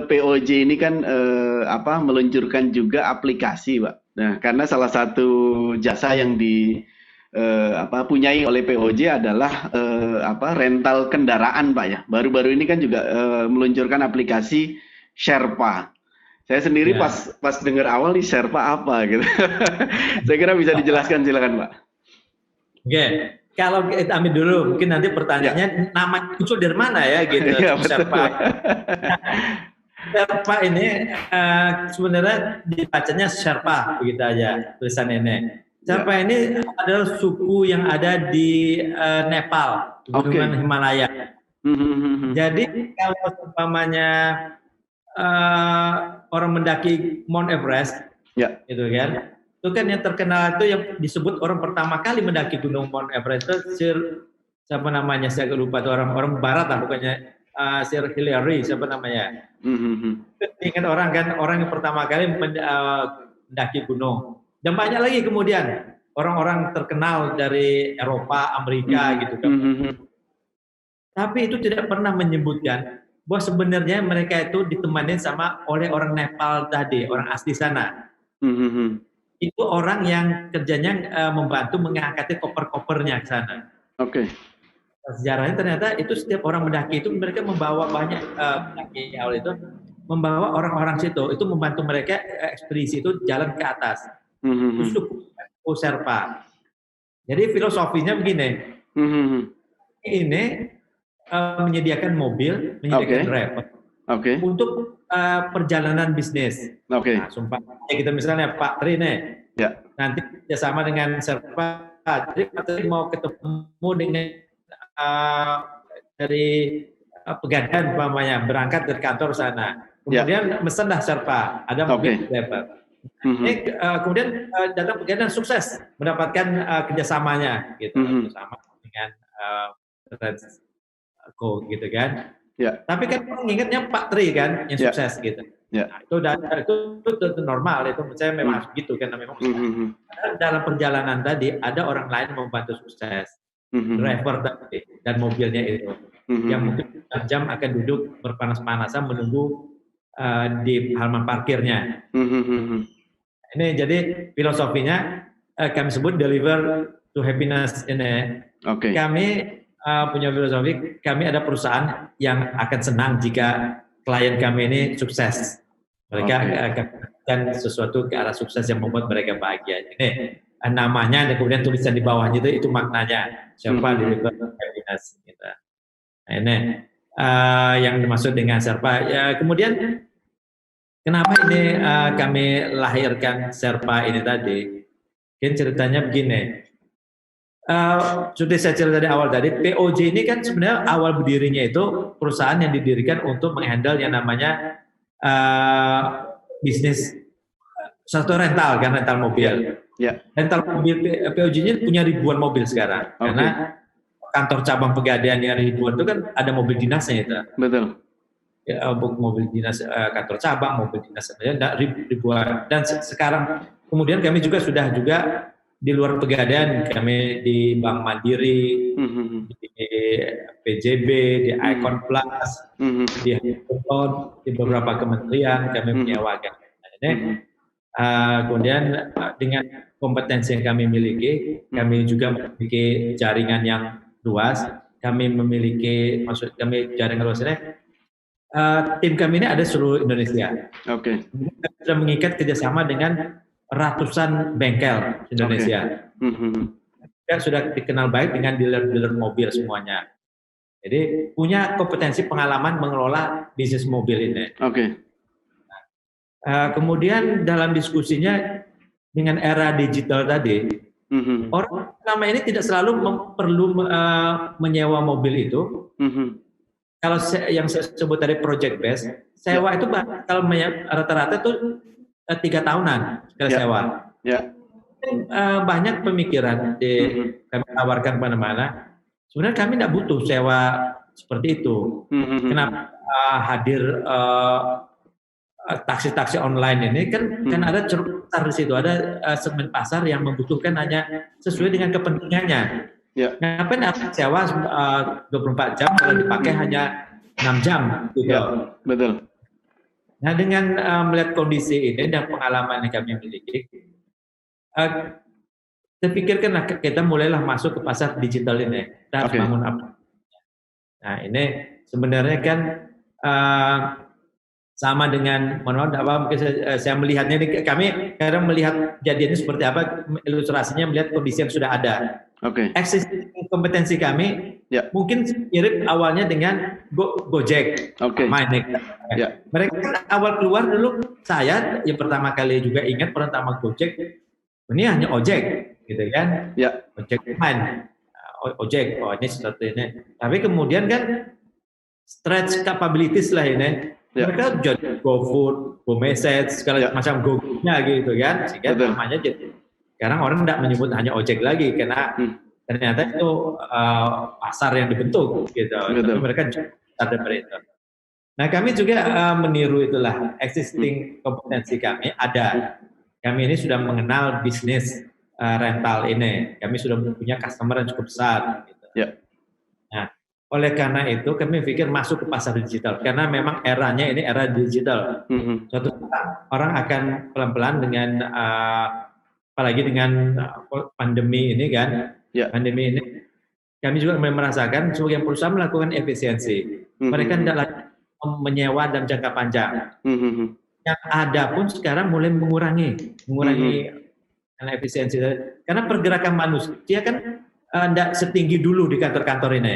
POJ ini kan meluncurkan juga aplikasi, Pak. Nah, karena salah satu jasa yang punyai oleh POJ adalah rental kendaraan, Pak ya. Baru-baru ini kan juga meluncurkan aplikasi Sherpa. Saya sendiri pas dengar awal nih Sherpa apa gitu. Saya kira bisa dijelaskan, silakan, Pak. Oke. Kalau kita ambil dulu, mungkin nanti pertanyaannya nama muncul dari mana ya gitu. Sherpa. Sherpa ini sebenarnya dibacanya Sherpa begitu aja tulisan ini. Sherpa ini adalah suku yang ada di Nepal, Gunungan Himalaya. Jadi kalau umpamanya orang mendaki Mount Everest, Ya. gitu kan, itu kan yang terkenal itu yang disebut orang pertama kali mendaki Gunung Mount Everest itu siapa namanya, saya lupa tuh, orang barat lah bukannya, Sir Hillary siapa namanya. Ingat orang kan, orang yang pertama kali mendaki gunung. Dan banyak lagi kemudian orang-orang terkenal dari Eropa, Amerika gitu kan. Tapi itu tidak pernah menyebutkan bahwa sebenarnya mereka itu ditemani oleh orang Nepal tadi, orang asli sana. Itu orang yang kerjanya membantu mengangkati koper-kopernya ke sana. Oke. Sejarahnya ternyata itu setiap orang mendaki itu mereka membawa banyak pendaki awal itu membawa orang-orang situ itu membantu mereka ekspedisi itu jalan ke atas. Itu Sherpa. Jadi filosofinya begini. Ini menyediakan mobil, menyediakan driver untuk perjalanan bisnis. Nah, sumpah kita misalnya Pak Tri nih, nanti kerjasama dengan Sherpa, jadi Pak Tri mau ketemu dengan dari Pegadaian umpamanya, berangkat dari kantor sana, kemudian mesenlah Sherpa, ada mobil driver. Kemudian datang Pegadaian sukses mendapatkan kerjasamanya, gitu, bersama dengan gitu kan. Tapi kan orang ingatnya Pak Tri kan yang sukses gitu. Nah, itu normal, itu saya memang gitu kan, memang dalam perjalanan tadi ada orang lain membantu sukses, driver tadi dan mobilnya itu, yang mungkin jam akan duduk berpanas-panasan menunggu di halaman parkirnya. Ini jadi filosofinya kami sebut deliver to happiness ini. Kami punya filosofi, kami ada perusahaan yang akan senang jika klien kami ini sukses. Mereka akan melakukan sesuatu ke arah sukses yang membuat mereka bahagia. Ini namanya dan kemudian tulisan di bawahnya itu maknanya. Sherpa deliver happiness. Gitu. Nah, ini yang dimaksud dengan Sherpa. Ya, kemudian kenapa ini kami lahirkan Sherpa ini tadi? Mungkin ceritanya begini. Sudah saya cerita dari awal tadi, POJ ini kan sebenarnya awal berdirinya itu perusahaan yang didirikan untuk menghandle yang namanya bisnis satu rental mobil. Rental mobil POJ ini punya ribuan mobil sekarang, karena kantor cabang Pegadaian yang ribuan itu kan ada mobil dinasnya itu. Betul. Ya, mobil dinas kantor cabang, mobil dinas ribuan. Dan sekarang kemudian kami juga sudah di luar Pegadaian, kami di Bank Mandiri, di PJB, di Icon Plus, di Hamilton, di beberapa kementerian kami menyewakan. Kemudian dengan kompetensi yang kami miliki, kami juga memiliki jaringan yang luas. Kami memiliki, kami jaringan luas ini. Tim kami ini ada seluruh Indonesia. Kami sudah mengikat kerjasama dengan ratusan bengkel Indonesia. Kita sudah dikenal baik dengan dealer-dealer mobil semuanya. Jadi punya kompetensi pengalaman mengelola bisnis mobil ini. Kemudian dalam diskusinya dengan era digital tadi, orang selama ini tidak selalu perlu menyewa mobil itu. Kalau yang saya sebut tadi project base, sewa itu kalau rata-rata itu 3 tahunan sekali sewa. Banyak pemikiran kami tawarkan kemana-mana. Sebenarnya kami tidak butuh sewa seperti itu. Kenapa hadir taksi-taksi online ini kan ada ceruk pasar di situ, ada segmen pasar yang membutuhkan hanya sesuai dengan kepentingannya. Ngapain sewa 24 jam kalau dipakai hanya 6 jam gitu. Betul. Nah, dengan melihat kondisi ini dan pengalaman yang kami miliki, saya pikirkan kita mulailah masuk ke pasar digital ini. Kita harus bangun apa? Nah, ini sebenarnya kan sama dengan, mungkin saya melihatnya ini, kami kadang melihat kejadiannya seperti apa, ilustrasinya melihat kondisi yang sudah ada. Eksistensi kompetensi kami mungkin mirip awalnya dengan Gojek. Mereka kan awal keluar dulu, saya yang pertama kali juga ingat pertama Gojek, ini hanya ojek, gitu kan? Ojek main, ojek, ini seperti ini. Tapi kemudian kan stretch capabilities lah ini. Mereka jadi GoFood, GoMessage, segala macam Go-nya gitu kan, sehingga namanya jadi sekarang orang tidak menyebut hanya ojek lagi karena ternyata itu pasar yang dibentuk gitu. Tapi mereka ada itu. Nah kami juga meniru itulah existing kompetensi kami ada. Kami ini sudah mengenal bisnis rental ini. Kami sudah punya customer yang cukup besar. Gitu. Nah, oleh karena itu kami pikir masuk ke pasar digital karena memang eranya ini era digital. Suatu saat orang akan pelan-pelan dengan apalagi dengan pandemi ini kan. Pandemi ini kami juga merasakan sebagian perusahaan melakukan efisiensi. Mereka tidak lagi menyewa dalam jangka panjang. Yang ada pun sekarang mulai mengurangi karena efisiensi. Karena pergerakan manusia kan tidak setinggi dulu di kantor-kantor ini.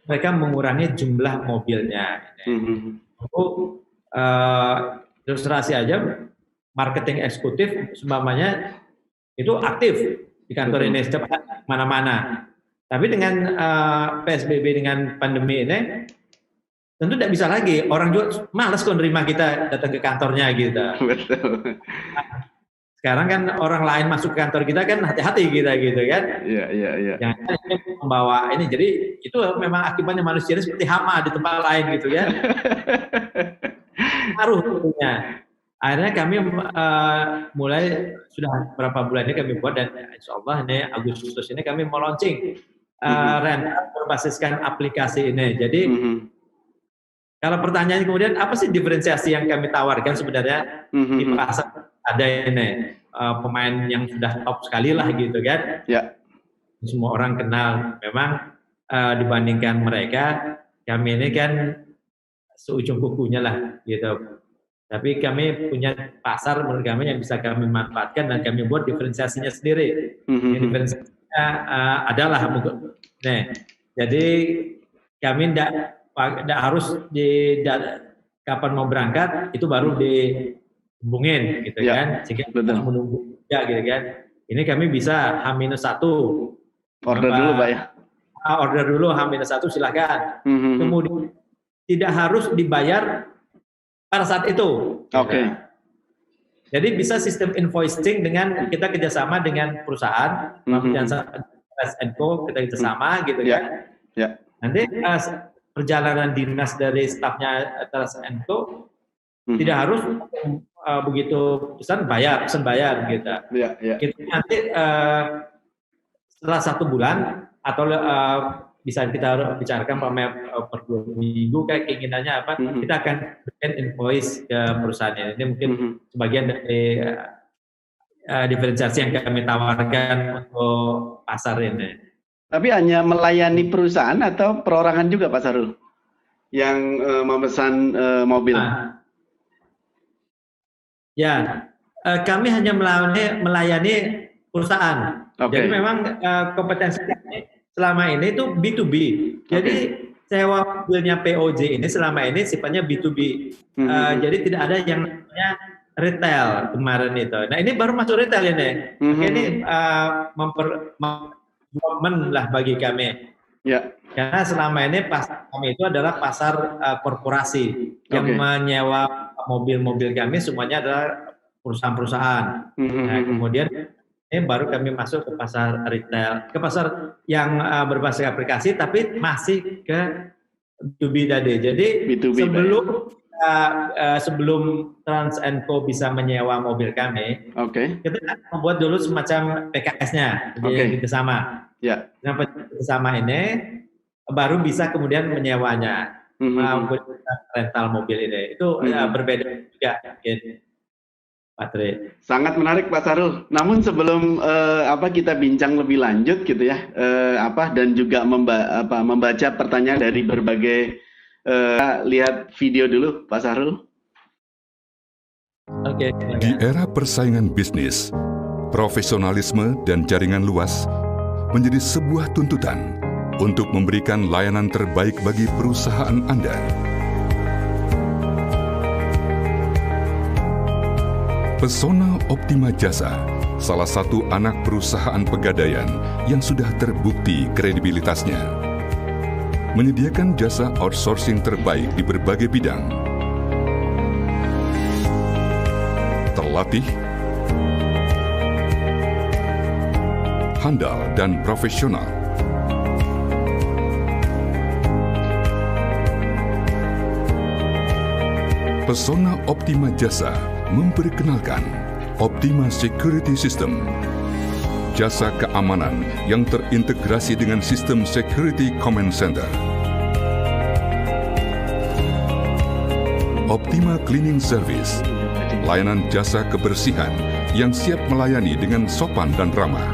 Mereka mengurangi jumlah mobilnya. Ilustrasi aja, marketing eksekutif seumpamanya itu aktif di kantor ini setiap mana-mana. Tapi dengan PSBB dengan pandemi ini tentu tidak bisa lagi, orang juga malas kok nerima kita datang ke kantornya gitu. Betul. Sekarang kan orang lain masuk ke kantor kita kan hati-hati kita gitu kan. Iya. Jangan membawa ini, jadi itu memang akibatnya manusia ini seperti hama di tempat lain gitu ya. Ngaruh tentunya. Akhirnya kami mulai sudah berapa bulan ini kami buat dan insya Allah ini Agustus ini kami mau launching rental berbasiskan aplikasi ini. Jadi kalau pertanyaan kemudian apa sih diferensiasi yang kami tawarkan sebenarnya di pasar ada ini pemain yang sudah top sekali lah gitu kan. Semua orang kenal. Memang dibandingkan mereka kami ini kan seujung kukunya lah gitu. Tapi kami punya pasar menurut kami yang bisa kami manfaatkan dan kami buat diferensiasinya sendiri. Diferensiasinya adalah jadi kami tidak harus kapan mau berangkat itu baru dihubungin gitu kan, sehingga harus menunggu gitu kan. Ini kami bisa H-1 order dulu Pak ya. Order dulu H-1 silakan. Kemudian tidak harus dibayar pada saat itu. Jadi bisa sistem invoicing dengan kita kerjasama dengan perusahaan, Co kita kerjasama gitu kan. Nanti perjalanan dinas dari stafnya Co tidak harus begitu pesan bayar gitu. Kita nanti setelah 1 bulan atau bisa kita bicarakan per 2 minggu kayak keinginannya apa, kita akan berikan invoice ke perusahaan ini mungkin sebagian dari diferensiasi yang kami tawarkan untuk pasar ini. Tapi hanya melayani perusahaan atau perorangan juga Pak Sarul yang memesan mobil? Kami hanya melayani perusahaan. Jadi memang kompetensi kami selama ini itu B2B. Jadi sewa mobilnya POJ ini selama ini sifatnya B2B. Jadi tidak ada yang namanya retail kemarin itu. Nah ini baru masuk retail ini. Ini development lah bagi kami. Karena selama ini pasar kami itu adalah pasar korporasi yang menyewa mobil-mobil kami semuanya adalah perusahaan-perusahaan. Nah kemudian ini baru kami masuk ke pasar retail, ke pasar yang berbasis aplikasi, tapi masih ke B2B tadi. Jadi B2B sebelum Trans & Co bisa menyewa mobil kami, kita membuat dulu semacam PKS-nya, kerjasama. Nah, kerjasama ini baru bisa kemudian menyewanya, rental mobil ini. Itu berbeda juga. Sangat menarik Pak Sarul. Namun sebelum kita bincang lebih lanjut gitu ya, dan juga membaca pertanyaan dari berbagai lihat video dulu Pak Sarul. Di era persaingan bisnis, profesionalisme dan jaringan luas menjadi sebuah tuntutan untuk memberikan layanan terbaik bagi perusahaan Anda. Pesona Optima Jasa, salah satu anak perusahaan pegadaian yang sudah terbukti kredibilitasnya. menyediakan jasa outsourcing terbaik di berbagai bidang. Terlatih, handal dan profesional. Pesona Optima Jasa memperkenalkan Optima Security System, jasa keamanan yang terintegrasi dengan sistem Security Command Center. Optima Cleaning Service, layanan jasa kebersihan yang siap melayani dengan sopan dan ramah.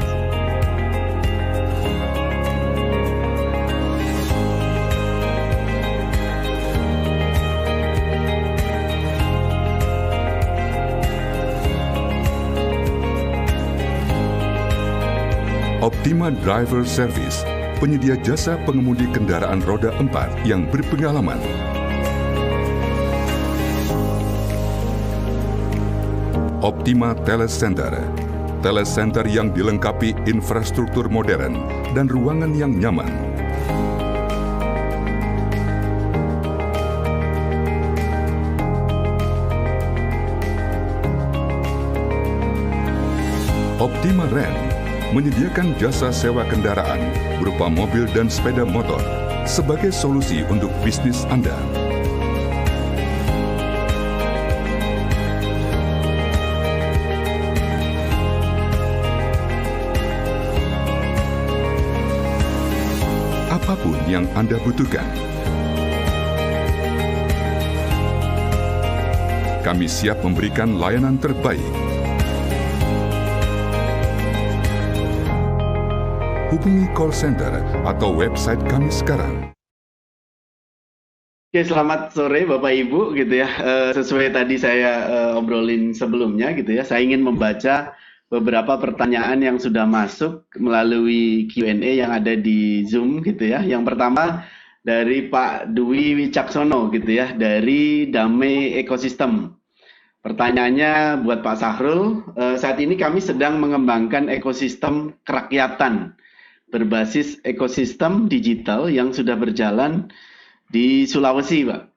Optima Driver Service, penyedia jasa pengemudi kendaraan roda 4 yang berpengalaman. Optima Telecenter, telecenter yang dilengkapi infrastruktur modern dan ruangan yang nyaman. Optima Rent menyediakan jasa sewa kendaraan berupa mobil dan sepeda motor sebagai solusi untuk bisnis Anda. Apapun yang Anda butuhkan, kami siap memberikan layanan terbaik. Hubungi call center atau website kami sekarang. Oke, selamat sore Bapak Ibu gitu ya. Sesuai tadi saya obrolin sebelumnya gitu ya. Saya ingin membaca beberapa pertanyaan yang sudah masuk melalui Q&A yang ada di Zoom gitu ya. Yang pertama dari Pak Dwi Wicaksono gitu ya, dari Damai Ekosistem. Pertanyaannya buat Pak Sahrul, saat ini kami sedang mengembangkan ekosistem kerakyatan berbasis ekosistem digital yang sudah berjalan di Sulawesi, Pak.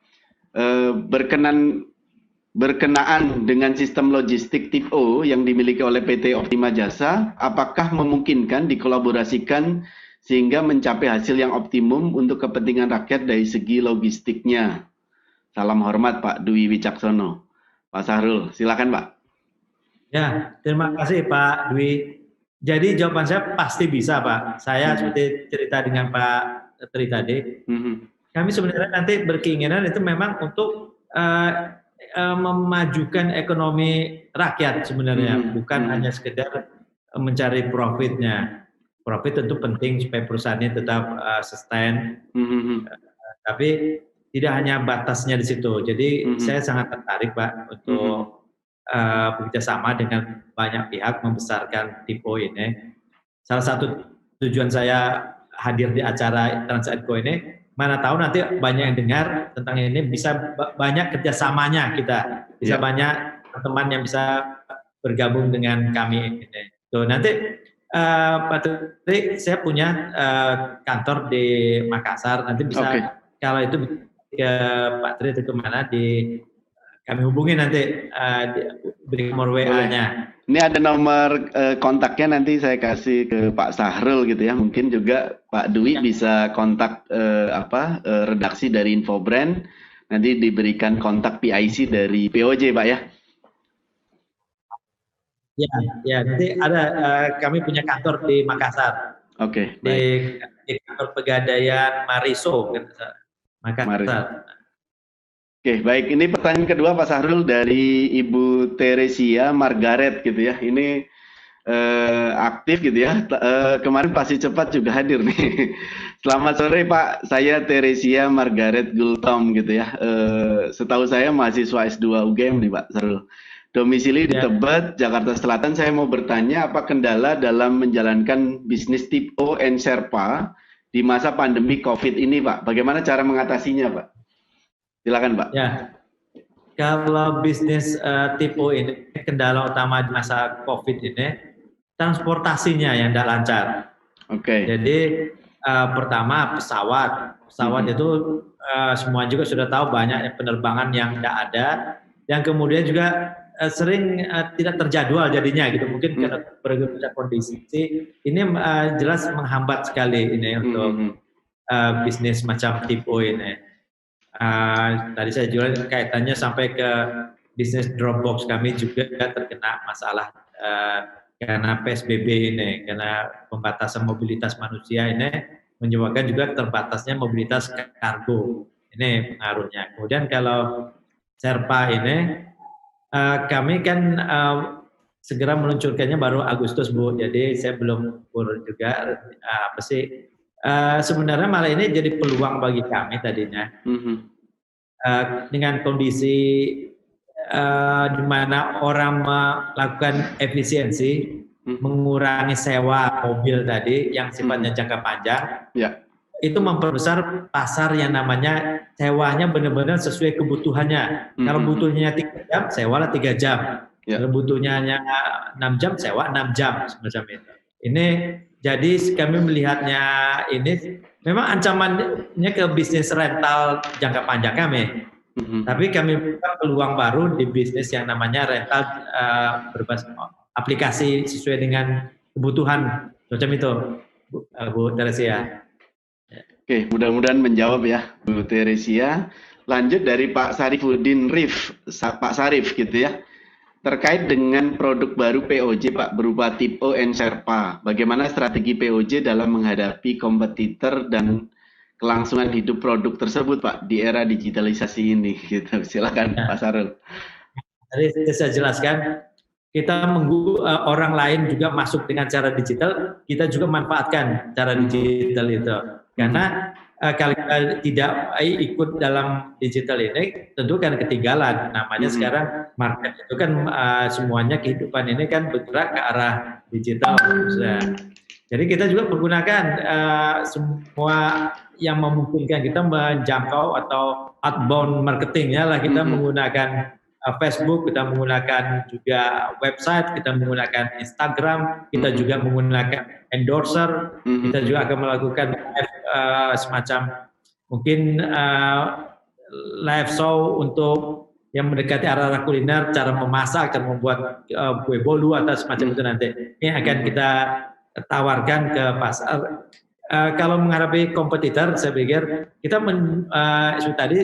Berkenaan dengan sistem logistik tip O yang dimiliki oleh PT Optima Jasa, apakah memungkinkan dikolaborasikan sehingga mencapai hasil yang optimum untuk kepentingan rakyat dari segi logistiknya? Salam hormat Pak Dwi Wicaksono. Pak Sahrul, silakan Pak. Ya, terima kasih Pak Dwi. Jadi jawaban saya pasti bisa Pak. Saya seperti cerita dengan Pak Tri tadi, kami sebenarnya nanti berkeinginan itu memang untuk memajukan ekonomi rakyat sebenarnya, bukan hanya sekedar mencari profitnya. Profit tentu penting supaya perusahaannya tetap sustain, tapi tidak hanya batasnya di situ. Jadi saya sangat tertarik Pak untuk bekerjasama dengan banyak pihak membesarkan Tipo ini. Salah satu tujuan saya hadir di acara Trans&Co ini, mana tahu nanti banyak yang dengar tentang ini, bisa banyak kerjasamanya kita, bisa banyak teman yang bisa bergabung dengan kami ini. Tuh, nanti Pak Tri, saya punya kantor di Makassar, nanti bisa kalau itu ke Pak Tri itu kemana kami hubungi nanti, beri nomor WA-nya. Ini ada nomor kontaknya, nanti saya kasih ke Pak Sahrul gitu ya. Mungkin juga Pak Dwi bisa kontak redaksi dari Infobrand. Nanti diberikan kontak PIC dari POJ Pak ya. Ya nanti ada, kami punya kantor di Makassar. Oke. Di kantor Pegadaian Mariso, Makassar. Oke, baik. Ini pertanyaan kedua Pak Sahrul dari Ibu Teresia Margaret gitu ya. Ini aktif gitu ya. Kemarin pasti cepat juga hadir nih. Selamat sore Pak, saya Teresia Margaret Gultom gitu ya. Setahu saya mahasiswa S2 UGM nih Pak Sahrul. Domisili di Tebet, Jakarta Selatan. Saya mau bertanya apa kendala dalam menjalankan bisnis Tipo and Sherpa di masa pandemi COVID ini Pak? Bagaimana cara mengatasinya Pak? Silakan Pak. Ya, kalau bisnis Tipo ini, kendala utama di masa COVID ini, transportasinya yang tidak lancar. Oke. Jadi pertama pesawat itu semua juga sudah tahu banyak penerbangan yang tidak ada, yang kemudian juga sering tidak terjadwal jadinya gitu, mungkin karena berbeda kondisi ini jelas menghambat sekali ini untuk bisnis macam Tipo ini. Tadi saya juga kaitannya sampai ke bisnis Dropbox kami juga terkena masalah karena PSBB ini, karena pembatasan mobilitas manusia ini menyebabkan juga terbatasnya mobilitas kargo. Ini pengaruhnya. Kemudian kalau Sherpa ini, kami kan segera meluncurkannya baru Agustus, Bu. Jadi saya belum ukur juga sebenarnya malah ini jadi peluang bagi kami tadinya. Dengan kondisi di mana orang melakukan efisiensi, mengurangi sewa mobil tadi yang sifatnya jangka panjang, itu memperbesar pasar yang namanya sewanya benar-benar sesuai kebutuhannya. Kalau butuhnya 3 jam, sewalah 3 jam. Kalau butuhnya hanya 6 jam, sewa 6 jam semacam itu. Ini jadi kami melihatnya ini memang ancamannya ke bisnis rental jangka panjang kami. Tapi kami buka peluang baru di bisnis yang namanya rental berbasis aplikasi sesuai dengan kebutuhan macam itu, Bu Teresia. Oke, mudah-mudahan menjawab ya, Bu Teresia. Lanjut dari Pak Sarifuddin Rif, Pak Sarif gitu ya. Terkait dengan produk baru POJ Pak berupa Tipo and Sherpa, bagaimana strategi POJ dalam menghadapi kompetitor dan kelangsungan hidup produk tersebut Pak di era digitalisasi ini? Gitu. Silakan Pak Sarul. Tadi saya jelaskan, kita menunggu orang lain juga masuk dengan cara digital, kita juga manfaatkan cara digital itu. Karena kalau kita tidak ikut dalam digital ini, tentu kan ketinggalan. Namanya sekarang market itu kan semuanya kehidupan ini kan bergerak ke arah digital. Jadi kita juga menggunakan semua yang memungkinkan kita menjangkau atau outbound marketingnya lah, kita menggunakan Facebook, kita menggunakan juga website, kita menggunakan Instagram, kita juga menggunakan endorser, kita juga akan melakukan semacam mungkin live show untuk yang mendekati arah kuliner, cara memasak, cara membuat kue bolu atau semacam itu nanti. Ini akan kita tawarkan ke pasar. Kalau menghadapi kompetitor, saya pikir kita tadi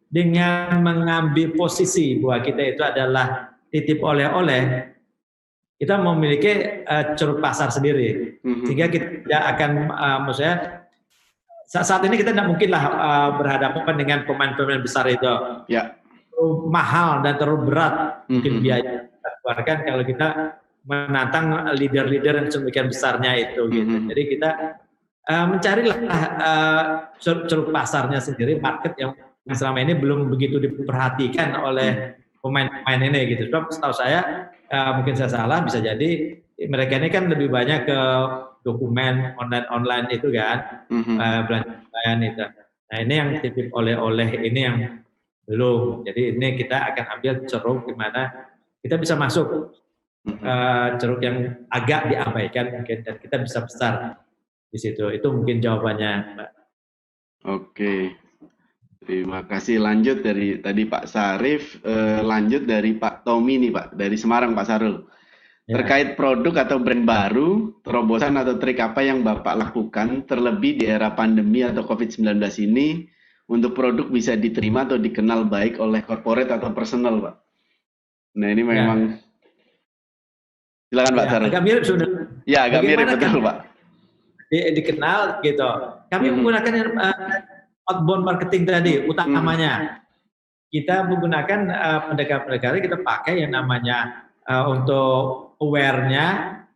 dengan mengambil posisi bahwa kita itu adalah titip oleh-oleh, kita memiliki ceruk pasar sendiri, sehingga kita tidak akan, maksudnya saat ini kita tidak mungkinlah berhadapan dengan pemain-pemain besar itu, terlalu mahal dan terlalu berat mungkin biaya kita keluarkan kalau kita menantang leader-leader yang sedemikian besarnya itu, gitu. Jadi kita mencarilah ceruk pasarnya sendiri, market yang selama ini belum begitu diperhatikan oleh pemain-pemain ini gitu. Sebab setahu saya, mungkin saya salah, bisa jadi mereka ini kan lebih banyak ke dokumen online itu kan, belanja itu. Nah ini yang titip oleh-oleh ini yang belum. Jadi ini kita akan ambil ceruk di mana kita bisa masuk ceruk yang agak diabaikan mungkin, dan kita bisa besar di situ. Itu mungkin jawabannya, Mbak. Oke. Terima kasih. Lanjut dari tadi Pak Sarif, lanjut dari Pak Tommy nih Pak, dari Semarang Pak Sarul. Terkait produk atau brand baru, terobosan atau trik apa yang Bapak lakukan terlebih di era pandemi atau COVID-19 ini untuk produk bisa diterima atau dikenal baik oleh corporate atau personal Pak? Nah ini memang, silakan Pak Sarul. Agak mirip sudah. Ya agak mirip betul Pak. Dikenal gitu. Kami menggunakan outbound marketing tadi utamanya. Kita menggunakan pendekar-pendekar, kita pakai yang namanya untuk aware-nya,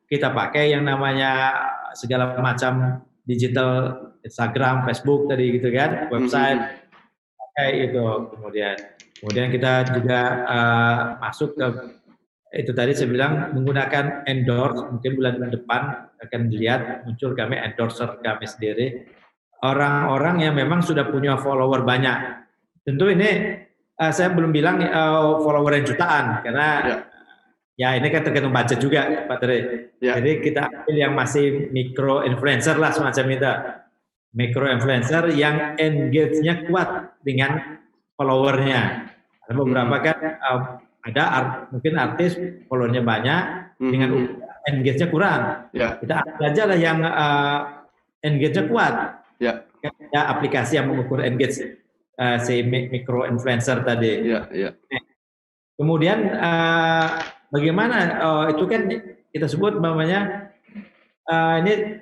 kita pakai yang namanya segala macam digital, Instagram, Facebook tadi gitu kan, website, pakai itu. Kemudian kita juga masuk ke itu tadi saya bilang menggunakan endorse, mungkin bulan depan akan dilihat muncul kami endorser kami sendiri, orang-orang yang memang sudah punya follower banyak. Tentu ini saya belum bilang follower yang jutaan, karena ya ini kan tergantung budget juga Pak Tri. Jadi kita ambil yang masih micro influencer lah semacam itu. micro influencer yang engage-nya kuat dengan followernya. Ada beberapa kan mungkin artis followernya banyak dengan engage-nya kurang. Kita ambil aja lah yang engage-nya kuat. Ada aplikasi yang mengukur engage si micro influencer tadi. Kemudian bagaimana itu kan kita sebut namanya ini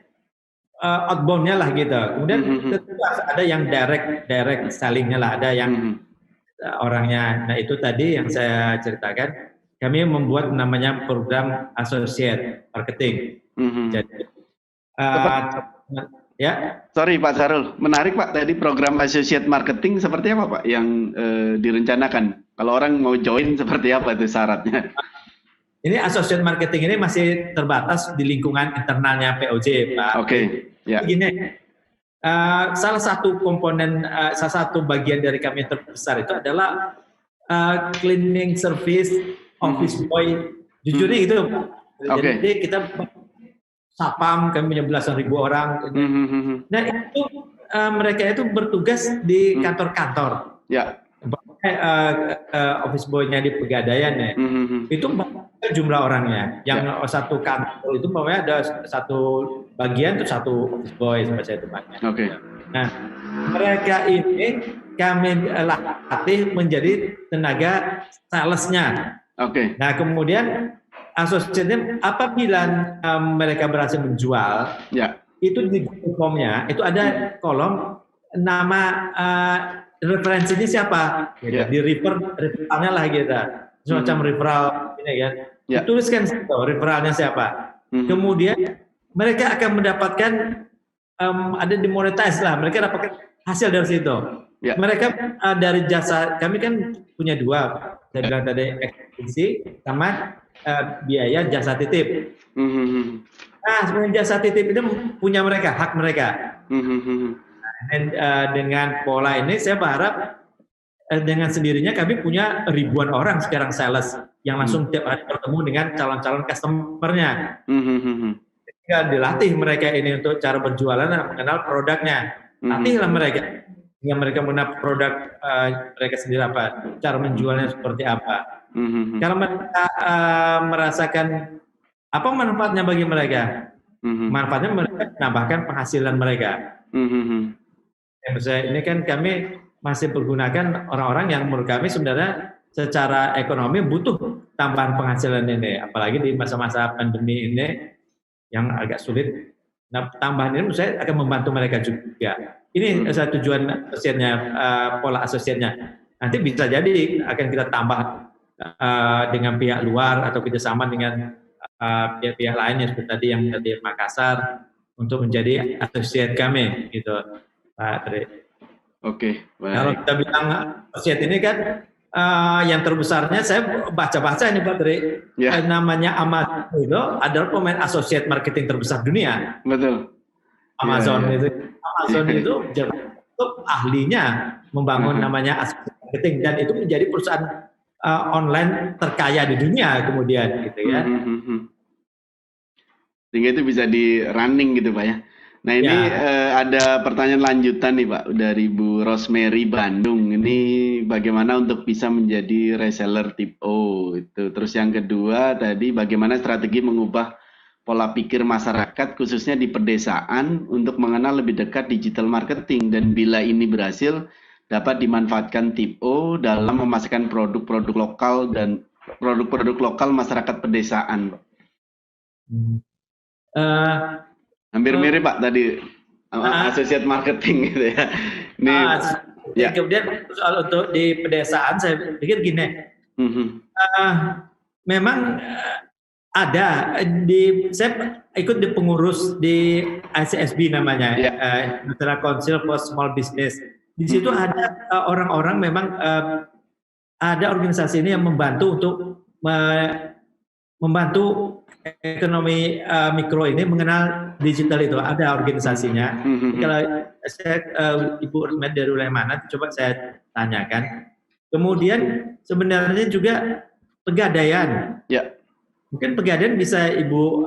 outbound-nya lah gitu. Kemudian tentu ada yang direct selling-nya lah, ada yang orangnya. Nah itu tadi yang saya ceritakan, kami membuat namanya program associate marketing. Jadi ya. Sorry Pak Sarul, menarik Pak tadi program associate marketing seperti apa Pak yang direncanakan? Kalau orang mau join seperti apa itu syaratnya? Ini associate marketing ini masih terbatas di lingkungan internalnya POJ Pak. Gini, salah satu komponen, salah satu bagian dari kami yang terbesar itu adalah cleaning service, office boy. Jujurnya itu Pak. Jadi kita sapam, kami punya belasan ribu orang. Nah itu mereka itu bertugas di kantor-kantor. Office boy-nya di Pegadaian ya. Itu jumlah orangnya. Yang satu kantor itu ada satu bagian itu satu office boy sampai saya tempatnya. Nah mereka ini kami latih menjadi tenaga salesnya. Nah kemudian asosiatnya apabila mereka berhasil menjual, itu di formnya itu ada kolom nama referensinya siapa, di referralnya lah gitu, semacam referral ini kan, dituliskan referralnya siapa. Kemudian mereka akan mendapatkan ada dimonetize lah, mereka dapatkan hasil dari situ. Mereka dari jasa kami kan punya dua, saya bilang tadi eksekusi sama biaya jasa titip. Nah, sebenarnya jasa titip itu punya mereka, hak mereka. Dan dengan pola ini saya berharap dengan sendirinya kami punya ribuan orang sekarang sales yang langsung tiap hari bertemu dengan calon-calon customer-nya. Dilatih mereka ini untuk cara berjualan dan mengenal produknya. Latihlah mereka. Hingga mereka mengenal produk mereka sendiri apa, cara menjualnya seperti apa. Kalau mereka merasakan apa manfaatnya bagi mereka, manfaatnya mereka menambahkan penghasilan mereka. Ini kan kami masih pergunakan orang-orang yang menurut kami sebenarnya secara ekonomi butuh tambahan penghasilan ini, apalagi di masa-masa pandemi ini yang agak sulit. Nah, tambahan ini menurut saya akan membantu mereka juga. Ini tujuan asosiatnya, pola asosiatnya. Nanti bisa jadi akan kita tambah dengan pihak luar atau kerjasama dengan pihak-pihak lainnya seperti tadi yang dari Makassar untuk menjadi asosiat kami, gitu, Pak Tri. Baik. Kalau kita bilang asosiat ini kan yang terbesarnya saya baca-baca ini Pak Tri, namanya Amazon itu adalah pemain asosiat marketing terbesar dunia. Betul. Amazon itu ahlinya membangun namanya asosiat marketing dan itu menjadi perusahaan online terkaya di dunia kemudian, gitu ya. Sehingga itu bisa di running gitu Pak ya. Nah ini ada pertanyaan lanjutan nih Pak dari Bu Rosemary Bandung. Ini bagaimana untuk bisa menjadi reseller tip O itu. Terus yang kedua tadi bagaimana strategi mengubah pola pikir masyarakat khususnya di pedesaan untuk mengenal lebih dekat digital marketing dan bila ini berhasil dapat dimanfaatkan tip O dalam memasarkan produk-produk lokal dan produk-produk lokal masyarakat pedesaan. Hampir mirip Pak tadi associate marketing gitu ya. Ini kemudian soal untuk di pedesaan saya pikir gini. Memang ada saya ikut di pengurus di ICSB namanya, National Council for Small Business. Di situ ada orang-orang memang ada organisasi ini yang membantu untuk membantu ekonomi mikro ini mengenal digital itu, ada organisasinya. Kalau saya Ibu Rosemary dari wilayah mana, coba saya tanyakan. Kemudian sebenarnya juga Pegadaian. Mungkin Pegadaian bisa Ibu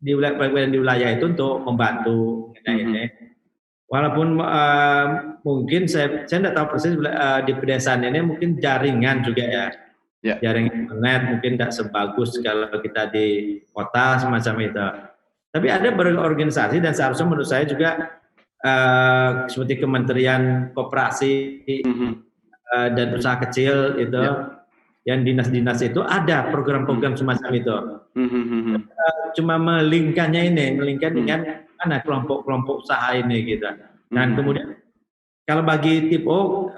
di wilayah itu untuk membantu ini. Walaupun mungkin saya tidak tahu persis di pedesaan ini mungkin jaringan juga ya. Jaringan internet mungkin tidak sebagus kalau kita di kota semacam itu. Tapi ada berorganisasi dan seharusnya menurut saya juga seperti Kementerian Koperasi dan Usaha Kecil itu, yang dinas-dinas itu ada program-program semacam itu. Cuma melingkan dengan mana kelompok-kelompok usaha ini gitu. Dan kemudian kalau bagi tip O,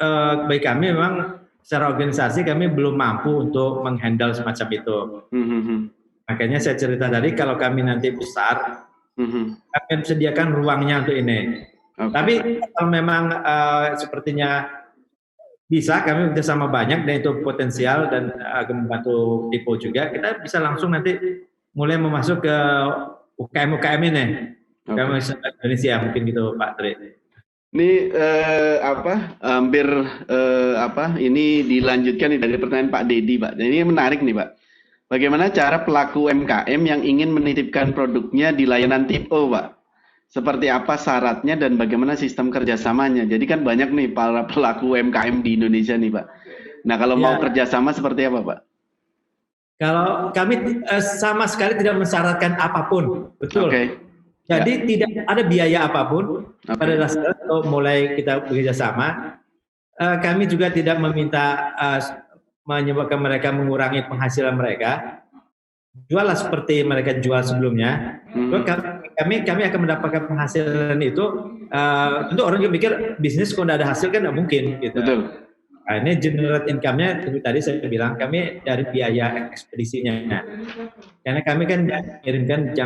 bagi kami memang secara organisasi kami belum mampu untuk menghandle semacam itu. Makanya saya cerita tadi kalau kami nanti besar, kami sediakan ruangnya untuk ini. Tapi kalau memang sepertinya bisa, kami bekerjasama banyak dan itu potensial dan membantu Tipo juga, kita bisa langsung nanti mulai memasuk ke UKM-UKM ini. UKM Indonesia mungkin gitu Pak Tri. Ini hampir ini dilanjutkan nih dari pertanyaan Pak Dedi, Pak. Ini menarik nih, Pak. Bagaimana cara pelaku UMKM yang ingin menitipkan produknya di layanan Tipo, Pak? Seperti apa syaratnya dan bagaimana sistem kerjasamanya? Jadi kan banyak nih para pelaku UMKM di Indonesia nih, Pak. Nah, kalau mau kerjasama seperti apa, Pak? Kalau kami sama sekali tidak mensyaratkan apapun, betul. Jadi tidak ada biaya apapun pada dasarnya untuk mulai kita bekerjasama. Kami juga tidak meminta menyebabkan mereka mengurangi penghasilan mereka. Juallah seperti mereka jual sebelumnya. Kami akan mendapatkan penghasilan itu. Tentu orang juga pikir bisnis kalau tidak ada hasil kan tidak mungkin. Gitu. Betul. Nah, ini generate income-nya tadi saya bilang kami dari biaya ekspedisinya. Karena kami kan mengirimkan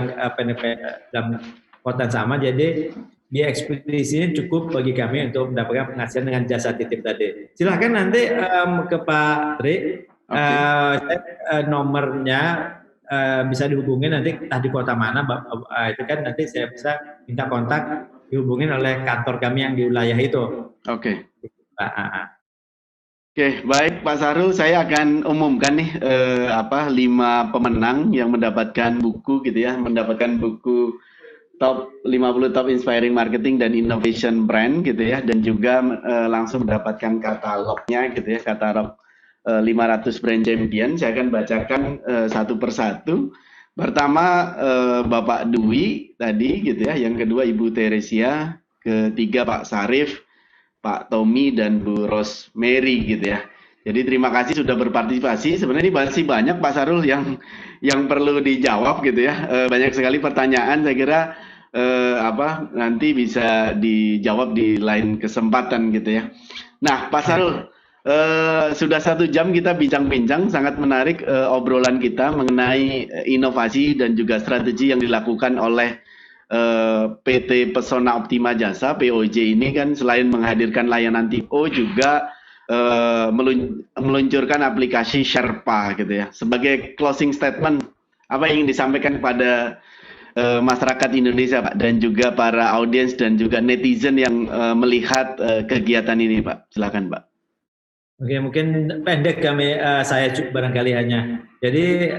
dalam kota sama, jadi biaya ekspedisinya cukup bagi kami untuk mendapatkan penghasilan dengan jasa titip tadi. Silahkan nanti ke Pak Tri, nomornya bisa dihubungi nanti entah di kota mana, itu kan nanti saya bisa minta kontak dihubungin oleh kantor kami yang di wilayah itu. Oke, baik Pak Sahrul, saya akan umumkan nih 5 pemenang yang mendapatkan buku gitu ya, mendapatkan buku top 50 top inspiring marketing dan innovation brand gitu ya, dan juga langsung mendapatkan katalognya gitu ya, katalog 500 brand champion. Saya akan bacakan satu persatu. Pertama Bapak Dwi tadi gitu ya, yang kedua Ibu Teresia, ketiga Pak Sarif, Pak Tommy dan Bu Rosemary gitu ya. Jadi terima kasih sudah berpartisipasi. Sebenarnya ini masih banyak Pak Sahrul yang perlu dijawab gitu ya. Banyak sekali pertanyaan, saya kira nanti bisa dijawab di lain kesempatan gitu ya. Nah Pak Sahrul, sudah 1 jam kita bincang-bincang, sangat menarik obrolan kita mengenai inovasi dan juga strategi yang dilakukan oleh PT Pesona Optima Jasa POJ ini kan selain menghadirkan layanan Tipo juga meluncurkan aplikasi Sherpa gitu ya. Sebagai closing statement, apa yang ingin disampaikan kepada masyarakat Indonesia Pak, dan juga para audiens dan juga netizen yang melihat kegiatan ini Pak? Silakan Pak. Oke, mungkin pendek saya barangkali hanya. Jadi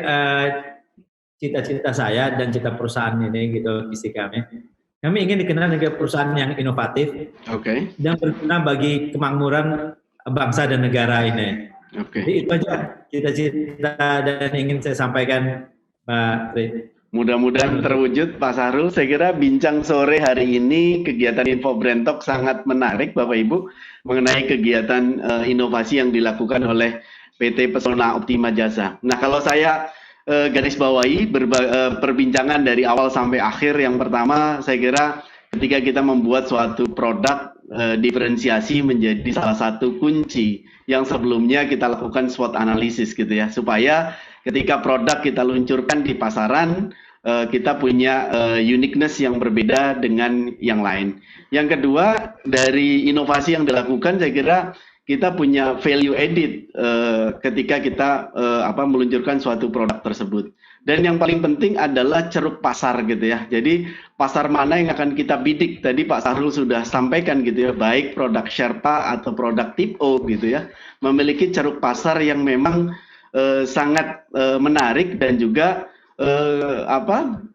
cita-cita saya dan cita perusahaan ini gitu, visi kami ingin dikenal sebagai perusahaan yang inovatif, dan berguna bagi kemakmuran bangsa dan negara ini. Jadi itu aja cita-cita dan ingin saya sampaikan, Pak Tri. Mudah-mudahan terwujud Pak Sahrul. Saya kira bincang sore hari ini kegiatan Info Brand Talk sangat menarik Bapak Ibu mengenai kegiatan inovasi yang dilakukan oleh PT Pesona Optima Jasa. Nah, kalau saya garis bawahi perbincangan dari awal sampai akhir, yang pertama saya kira ketika kita membuat suatu produk, diferensiasi menjadi salah satu kunci yang sebelumnya kita lakukan SWOT analisis gitu ya, supaya ketika produk kita luncurkan di pasaran kita punya uniqueness yang berbeda dengan yang lain. Yang kedua, dari inovasi yang dilakukan saya kira kita punya value added ketika kita meluncurkan suatu produk tersebut. Dan yang paling penting adalah ceruk pasar gitu ya. Jadi pasar mana yang akan kita bidik? Tadi Pak Sahrul sudah sampaikan gitu ya, baik produk Sherpa atau produk Tipo gitu ya, memiliki ceruk pasar yang memang sangat menarik dan juga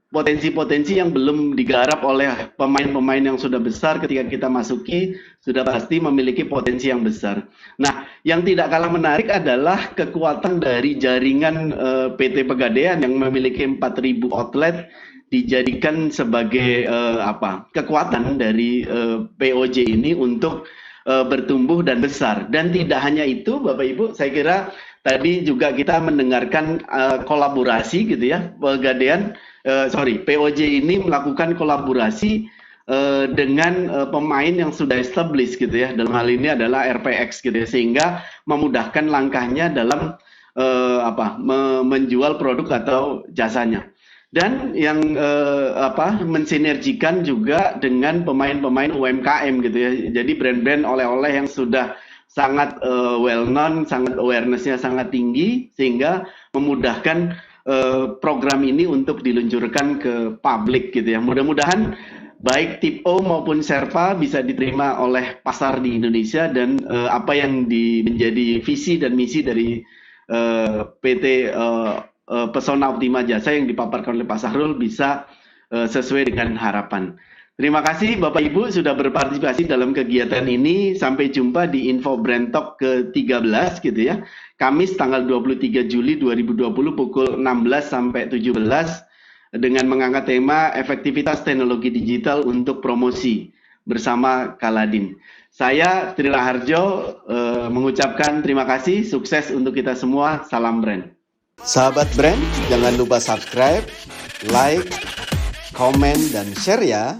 potensi-potensi yang belum digarap oleh pemain-pemain yang sudah besar ketika kita masuki sudah pasti memiliki potensi yang besar. Nah, yang tidak kalah menarik adalah kekuatan dari jaringan PT Pegadaian yang memiliki 4.000 outlet dijadikan sebagai kekuatan dari POJ ini untuk bertumbuh dan besar. Dan tidak hanya itu, Bapak Ibu, saya kira tadi juga kita mendengarkan kolaborasi gitu ya, POJ ini melakukan kolaborasi dengan pemain yang sudah established gitu ya, dalam hal ini adalah RPX gitu ya, sehingga memudahkan langkahnya dalam menjual produk atau jasanya. Dan yang mensinergikan juga dengan pemain-pemain UMKM gitu ya, jadi brand-brand oleh-oleh yang sudah sangat well known, sangat awareness-nya sangat tinggi, sehingga memudahkan program ini untuk diluncurkan ke publik gitu ya. Mudah-mudahan baik TIPO maupun Sherpa bisa diterima oleh pasar di Indonesia, dan apa yang menjadi visi dan misi dari PT Pesona Optima Jasa yang dipaparkan oleh Pak Sahrul bisa sesuai dengan harapan. Terima kasih Bapak Ibu sudah berpartisipasi dalam kegiatan ini. Sampai jumpa di Info Brand Talk ke-13 gitu ya. Kamis tanggal 23 Juli 2020 pukul 16 sampai 17 dengan mengangkat tema efektivitas teknologi digital untuk promosi bersama Kaladin. Saya Trila Harjo mengucapkan terima kasih, sukses untuk kita semua, salam brand. Sahabat brand, jangan lupa subscribe, like, komen, dan share ya.